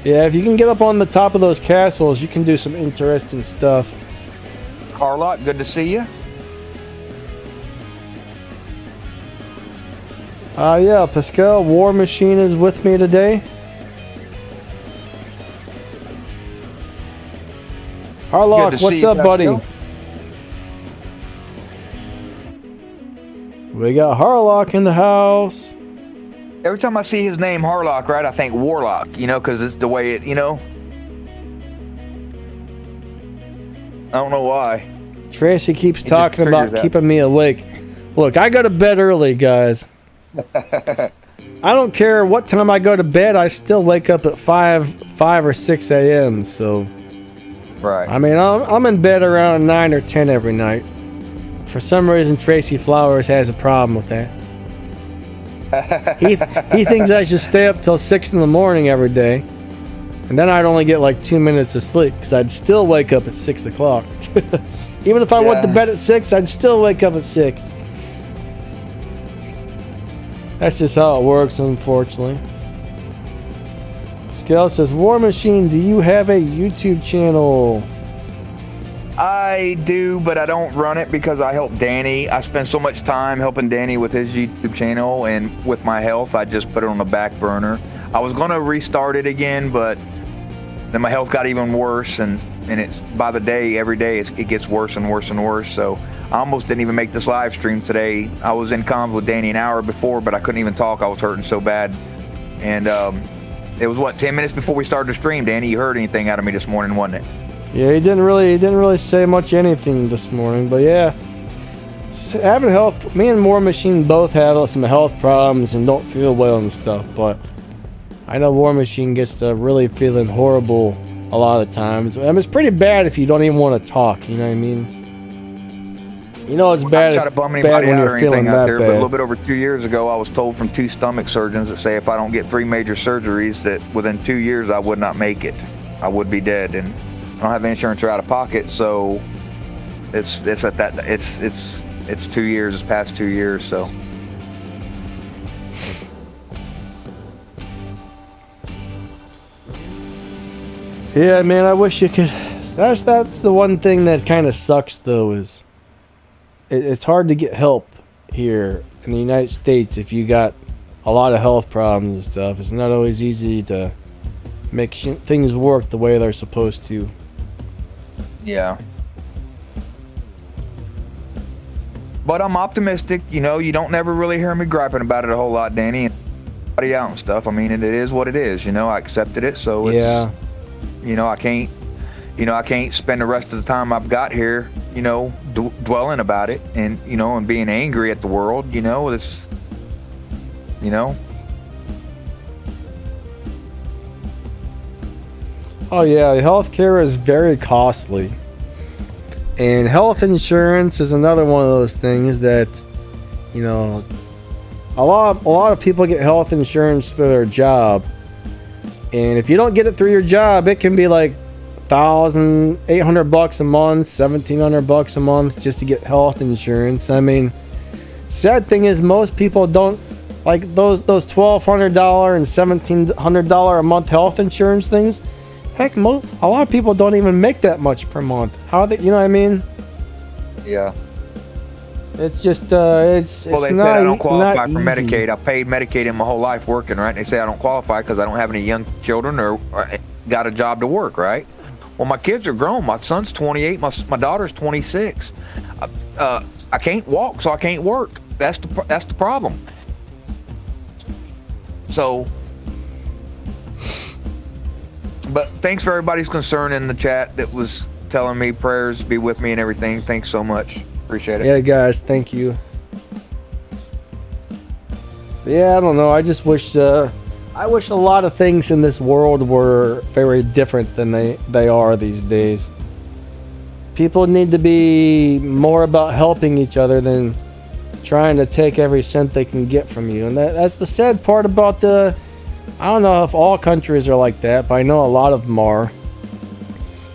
Yeah, if you can get up on the top of those castles, you can do some interesting stuff. Carlock, good to see you. Yeah, Pascal, War Machine is with me today. Harlock, what's up, buddy? We got Harlock in the house. Every time I see his name, Harlock, right, I think Warlock, because it's the way it, I don't know why. Tracy keeps talking about keeping me awake. Look, I go to bed early, guys. I don't care what time I go to bed, I still wake up at 5 or 6 a.m., so... Right. I mean, I'm in bed around 9 or 10 every night. For some reason, Tracy Flowers has a problem with that. He thinks I should stay up till 6 in the morning every day. And then I'd only get like 2 minutes of sleep, because I'd still wake up at 6 o'clock. Even if I went to bed at 6, I'd still wake up at 6. That's just how it works, unfortunately. Scale says, War Machine, do you have a YouTube channel? I do, but I don't run it because I help Danny. I spend so much time helping Danny with his YouTube channel, and with my health, I just put it on the back burner. I was going to restart it again, but then my health got even worse, and it's by the day, every day, it gets worse and worse and worse. So I almost didn't even make this live stream today. I was in comms with Danny an hour before, but I couldn't even talk. I was hurting so bad. And it was 10 minutes before we started the stream, Danny. You heard anything out of me this morning, wasn't it? Yeah, he didn't really say much anything this morning, but yeah. Having health, me and War Machine both have some health problems and don't feel well and stuff, but I know War Machine gets to really feeling horrible a lot of the times. I mean, it's pretty bad if you don't even want to talk, you know what I mean? You know it's bad, when you're feeling that bad. But a little bit over 2 years ago, I was told from 2 stomach surgeons that say if I don't get 3 major surgeries, that within 2 years I would not make it. I would be dead, and I don't have insurance or out of pocket, so it's 2 years. It's past 2 years, so. Yeah, man, I wish you could. That's the one thing that kind of sucks, though, is it's hard to get help here in the United States if you got a lot of health problems and stuff. It's not always easy to make things work the way they're supposed to. Yeah. But I'm optimistic. You don't never really hear me griping about it a whole lot, Danny. everybody out and stuff. I mean, it is what it is. You know, I accepted it, so it's, Yeah. you know, I can't spend the rest of the time I've got here, you know, dwelling about it and, you know, and being angry at the world. You know, it's, you know. Oh yeah, healthcare is very costly. And health insurance is another one of those things that, you know, a lot of people get health insurance through their job. And if you don't get it through your job, it can be like $1,800 a month, $1,700 a month just to get health insurance. I mean, sad thing is most people don't like those $1,200 and $1,700 a month health insurance things. Heck, a lot of people don't even make that much per month. How are they? You know what I mean? Yeah. It's just it's well, they not, said I don't qualify for easy. Medicaid. I paid Medicaid in my whole life working, right? They say I don't qualify because I don't have any young children or got a job to work, right? Well, my kids are grown. My son's 28. My daughter's 26. I can't walk, so I can't work. That's the problem. So, but thanks for everybody's concern in the chat that was telling me prayers be with me and everything. Thanks so much. Appreciate it. Yeah, guys, thank you. Yeah, I don't know. I just wish I wish a lot of things in this world were very different than they are these days. People need to be more about helping each other than trying to take every cent they can get from you. And that's the sad part about I don't know if all countries are like that, but I know a lot of them are.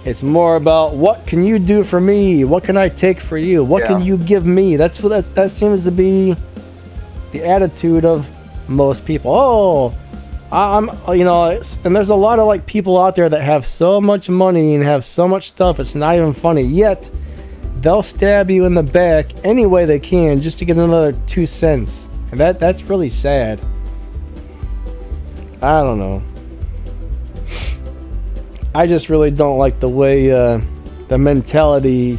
It's more about what can you do for me? What can I take for you? What can you give me? That seems to be the attitude of most people. Oh, I'm you know, and there's a lot of like people out there that have so much money and have so much stuff. It's not even funny. Yet they'll stab you in the back any way they can just to get another 2 cents. And that's really sad. I don't know. I just really don't like the way the mentality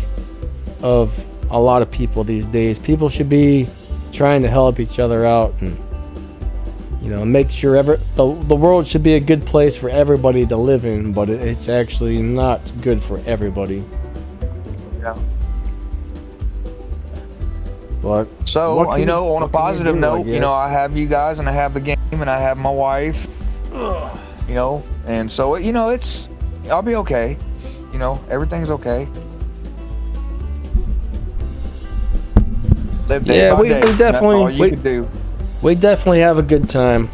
of a lot of people these days. People should be trying to help each other out and, you know, make sure the world should be a good place for everybody to live in, but it's actually not good for everybody. Yeah. But so, you know, on a positive note, you know, I have you guys and I have the game and I have my wife, you know, and so, you know, I'll be okay. You know, everything's okay. Live day by day. We definitely, that's all you can do. We definitely have a good time.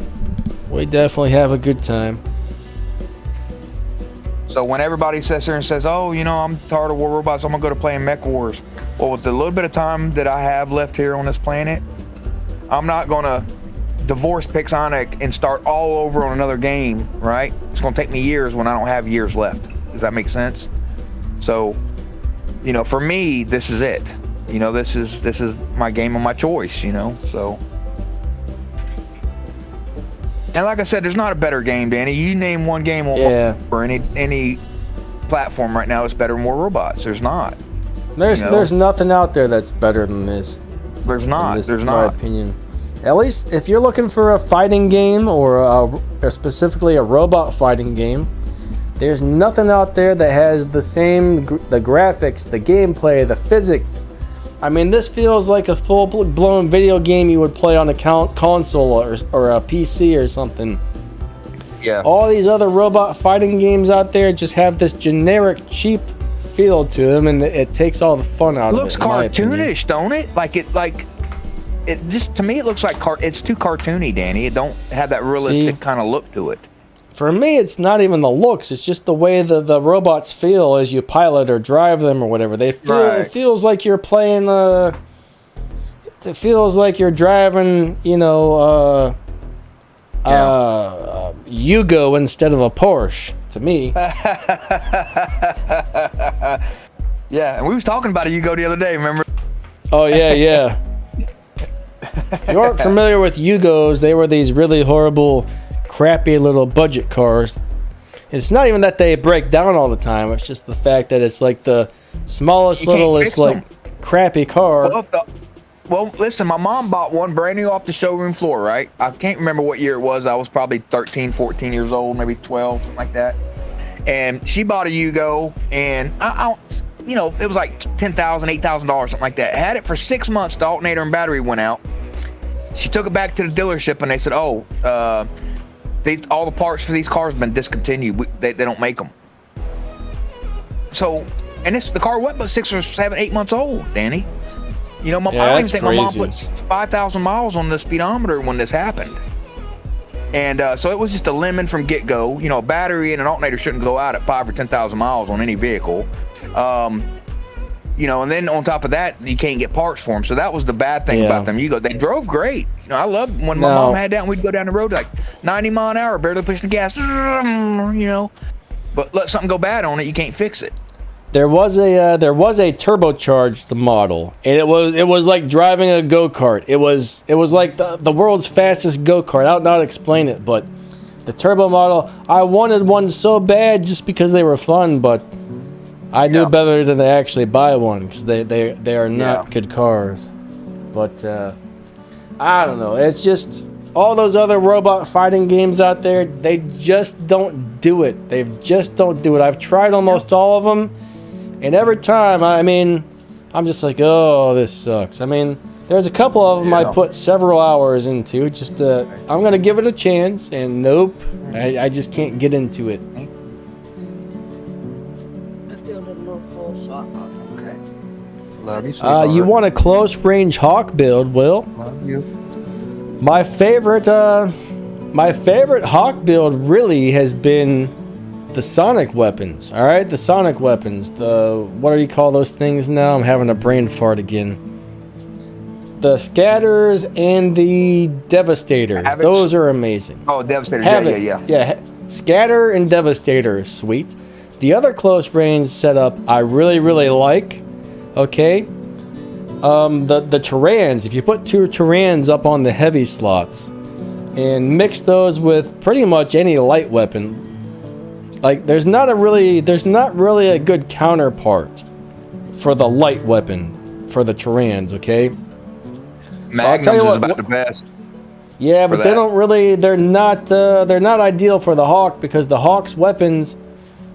We definitely have a good time. So when everybody sits there and says, "Oh, you know, I'm tired of war robots. I'm gonna go to playing Mech Wars." Well, with the little bit of time that I have left here on this planet, I'm not gonna divorce Pixonic and start all over on another game, right? It's gonna take me years when I don't have years left. Does that make sense? So, you know, for me, this is it. You know, this is my game of my choice, you know, so. And like I said, there's not a better game, Danny. You name one game for any platform right now that's better than War Robots. There's not. There's nothing out there that's better than this. There's not. In my opinion. At least if you're looking for a fighting game or specifically a robot fighting game, there's nothing out there that has the same the graphics, the gameplay, the physics. I mean, this feels like a full-blown video game you would play on a console or a PC or something. Yeah. All these other robot fighting games out there just have this generic, cheap feel to them, and it takes all the fun out of it. Looks cartoonish, don't it? It just, to me, it looks like it's too cartoony, Danny. It don't have that realistic kind of look to it. For me, it's not even the looks. It's just the way the robots feel as you pilot or drive them or whatever. They feel. Right. It feels like you're playing. It feels like you're driving. You know, Yugo instead of a Porsche. To me. Yeah, and we was talking about a Yugo the other day. Remember? Oh yeah. If you aren't familiar with Yugos, they were these really horrible, crappy little budget cars. It's not even that they break down all the time. It's just the fact that it's like the smallest little, it's like crappy car. Well, listen, my mom bought one brand new off the showroom floor, right? I can't remember what year it was. I was probably 13, 14 years old, maybe 12, something like that. And she bought a Yugo, and I you know, it was like $10,000, $8,000, something like that. Had it for 6 months. The alternator and battery went out. She took it back to the dealership, and they said, "Oh, all the parts for these cars have been discontinued. They don't make them." So, and the car wasn't but 6 or 7, 8 months old, Danny. You know, I don't even think my mom put 5,000 miles on the speedometer when this happened. And so it was just a lemon from get-go. You know, a battery and an alternator shouldn't go out at 5,000 or 10,000 miles on any vehicle. You know, and then on top of that, you can't get parts for them. So that was the bad thing about them. They drove great. You know, I loved when my mom had that, and we'd go down the road like 90 mile an hour, barely pushing the gas. You know, but let something go bad on it, you can't fix it. There was a turbocharged model, and it was like driving a go-kart. It was like the world's fastest go-kart. I don't know how to explain it, but the turbo model, I wanted one so bad just because they were fun, but I knew better than to actually buy one because they are not good cars. But I don't know. It's just all those other robot fighting games out there. They just don't do it. They just don't do it. I've tried almost all of them. And every time, I mean, I'm just like, oh, this sucks. I mean, there's a couple of them I put several hours into. Just, I'm going to give it a chance. And nope, I just can't get into it. I still did a little full shot. Okay. Love you, sweetheart. You want a close range hawk build, Will? Love you. My favorite hawk build really has been the sonic weapons. All right, the sonic weapons. What do you call those things now? I'm having a brain fart again. The scatters and the devastators. Havocs. Those are amazing. Oh, Devastator. Havoc. Yeah. Scatter and Devastator, sweet. The other close range setup I really, really like. Okay. The Tyrans. If you put 2 Tyrans up on the heavy slots and mix those with pretty much any light weapon, like there's not really a good counterpart for the light weapon for the Tyrans. Okay. Magnums is about the best. Yeah, but they're not ideal for the Hawk because the Hawk's weapons,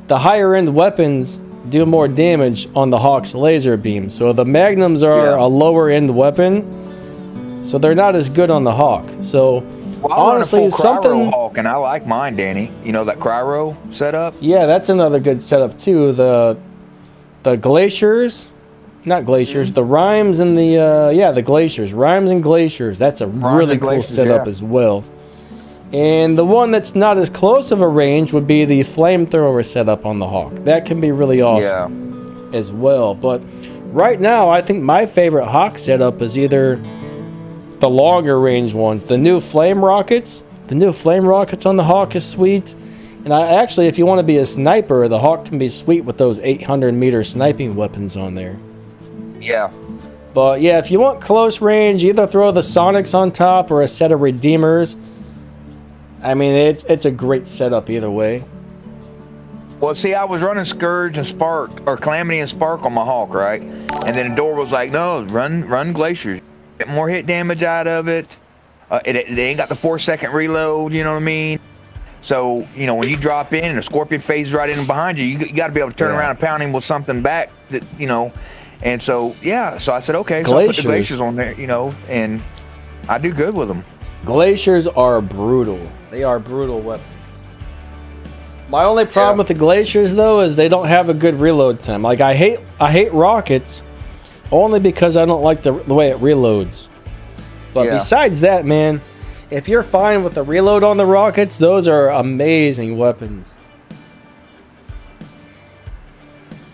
the higher end weapons, do more damage on the Hawk's laser beam. So the Magnums are a lower end weapon, so they're not as good on the Hawk. So honestly, something Hawk, and I like mine, Danny. You know that Cryo setup? Yeah, that's another good setup too. The Glaciers. Not Glaciers, the Rhymes and the Glaciers. Rhymes and Glaciers. That's a really cool setup as well. And the one that's not as close of a range would be the Flamethrower setup on the Hawk. That can be really awesome as well. But right now, I think my favorite Hawk setup is either the longer range ones. The new Flame Rockets. The new Flame Rockets on the Hawk is sweet. And actually, if you want to be a sniper, the Hawk can be sweet with those 800-meter sniping weapons on there. Yeah. But yeah, if you want close range, either throw the Sonics on top or a set of Redeemers. I mean, it's a great setup either way. Well, see, I was running Scourge and Spark, or Calamity and Spark on my Hawk, right? And then the door was like, no, run Glaciers. Get more hit damage out of it. It ain't got the 4-second reload, you know what I mean? So, you know, when you drop in and a Scorpion phases right in behind you, you got to be able to turn around and pound him with something back that, you know. And so, so I said, okay, so I put the Glaciers on there, you know, and I do good with them. Glaciers are brutal. They are brutal weapons. My only problem with the Glaciers, though, is they don't have a good reload time. Like, I hate Rockets only because I don't like the way it reloads. But besides that, man, if you're fine with the reload on the Rockets, those are amazing weapons.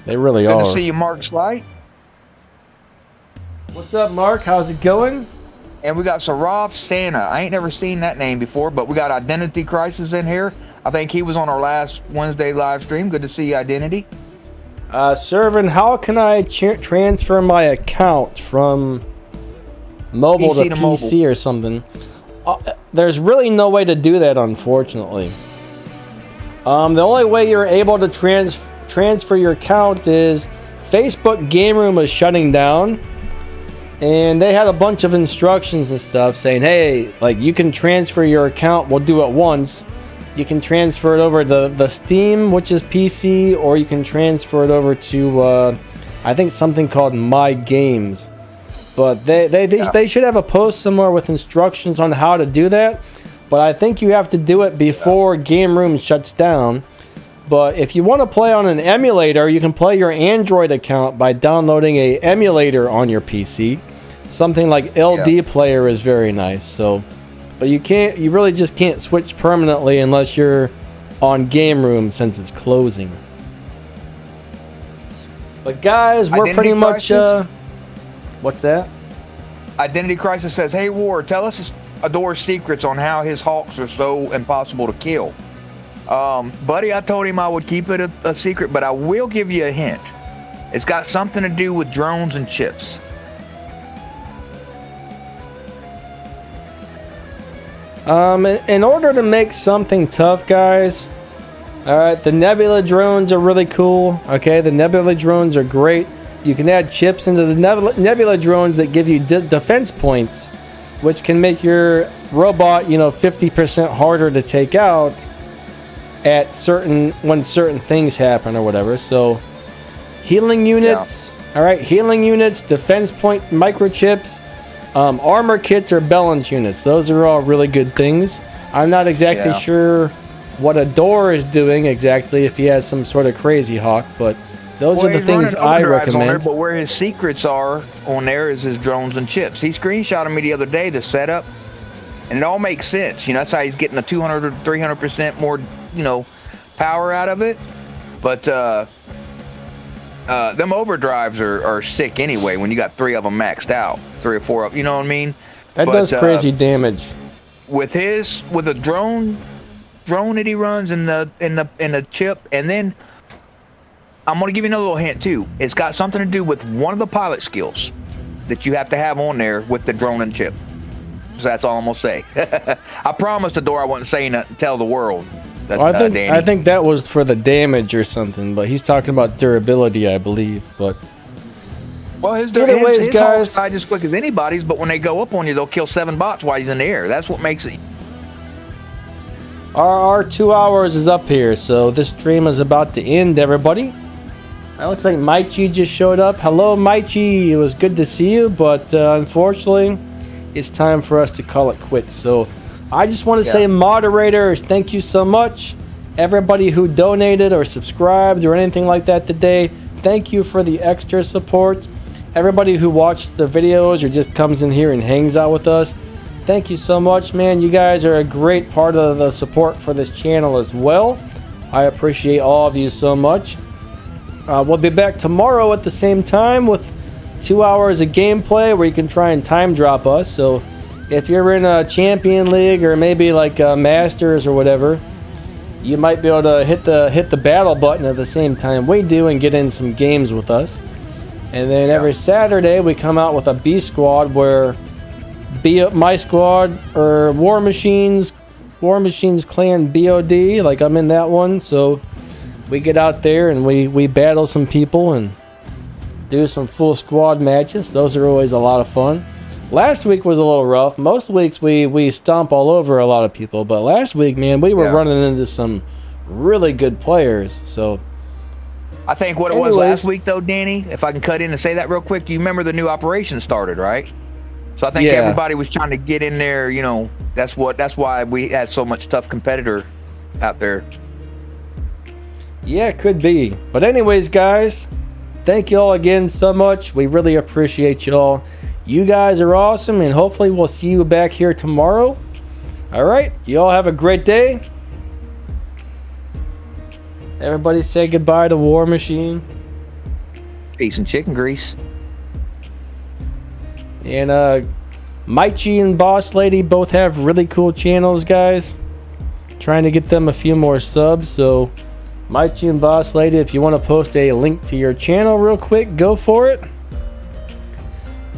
They really are. Good to see you, Mark Slight. What's up, Mark? How's it going? And we got Sarov Santa. I ain't never seen that name before, but we got Identity Crisis in here. I think he was on our last Wednesday live stream. Good to see you, Identity. Servant, how can I transfer my account from mobile to PC or something? There's really no way to do that, unfortunately. The only way you're able to transfer your account is Facebook Game Room is shutting down. and they had a bunch of instructions and stuff saying, hey, like, you can transfer your account, we'll do it once. You can transfer it over to the Steam, which is PC, or you can transfer it over to I think something called My Games. But they should have a post somewhere with instructions on how to do that. But I think you have to do it before Game Room shuts down. But if you want to play on an emulator, you can play your Android account by downloading a emulator on your PC. Something like LD Player is very nice. So, but you really just can't switch permanently unless you're on Game Room since it's closing. But guys, we're pretty much what's that? Identity Crisis says, "Hey War, tell us Adore's secrets on how his hawks are so impossible to kill." Buddy, I told him I would keep it a secret, but I will give you a hint. It's got something to do with drones and chips. In order to make something tough, guys, all right, the Nebula drones are really cool. Okay, the Nebula drones are great. You can add chips into the Nebula drones that give you defense points, which can make your robot, 50% harder to take out at when certain things happen or whatever. So, healing units, all right, healing units, defense point microchips, armor kits or balance units. Those are all really good things. I'm not exactly sure what Adore is doing exactly, if he has some sort of crazy hawk, but those are the things I recommend. But where his secrets are on there is his drones and chips. He screenshotted me the other day, the setup, and it all makes sense. That's how he's getting a 200 or 300% more, power out of it. But them overdrives are sick anyway when you got 3 of them maxed out, 3 or 4 of them, you know what I mean? That does crazy damage. With a drone that he runs in the chip, and then I'm going to give you another little hint too. It's got something to do with one of the pilot skills that you have to have on there with the drone and chip. So that's all I'm going to say. I promised Adore I wasn't saying that, tell the world. I think that was for the damage or something, but he's talking about durability, I believe. But well, his guys, not as quick as anybody's, but when they go up on you, they'll kill 7 bots while he's in the air. That's what makes it. Our 2 hours is up here, so this stream is about to end, everybody. It looks like Maichi just showed up. Hello, Maichi. It was good to see you, but unfortunately, it's time for us to call it quits. So I just want to say, moderators, thank you so much. Everybody who donated or subscribed or anything like that today, thank you for the extra support. Everybody who watched the videos or just comes in here and hangs out with us, thank you so much, man. You guys are a great part of the support for this channel as well. I appreciate all of you so much. We'll be back tomorrow at the same time with 2 hours of gameplay where you can try and time drop us. So if you're in a Champion League or maybe like a Masters or whatever, you might be able to hit the battle button at the same time we do and get in some games with us. And then every Saturday we come out with a B squad where my squad or War Machines Clan BOD, like I'm in that one, so we get out there and we battle some people and do some full squad matches. Those are always a lot of fun. Last week was a little rough. Most weeks we stomp all over a lot of people, but last week, man, we were running into some really good players. So I think what it was last week, though, Danny, if I can cut in and say that real quick, do you remember the new operation started, right? So I think everybody was trying to get in there. That's why we had so much tough competitor out there. Yeah, it could be. But anyways, guys, thank you all again so much. We really appreciate you all. You guys are awesome, and hopefully we'll see you back here tomorrow. All right, you all have a great day. Everybody say goodbye to War Machine. Peace and chicken grease. And Maichi and Boss Lady both have really cool channels, guys. Trying to get them a few more subs, so Maichi and Boss Lady, if you want to post a link to your channel real quick, go for it.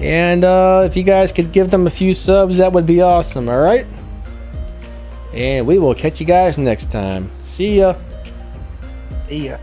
And if you guys could give them a few subs, that would be awesome, alright? And we will catch you guys next time. See ya. See ya.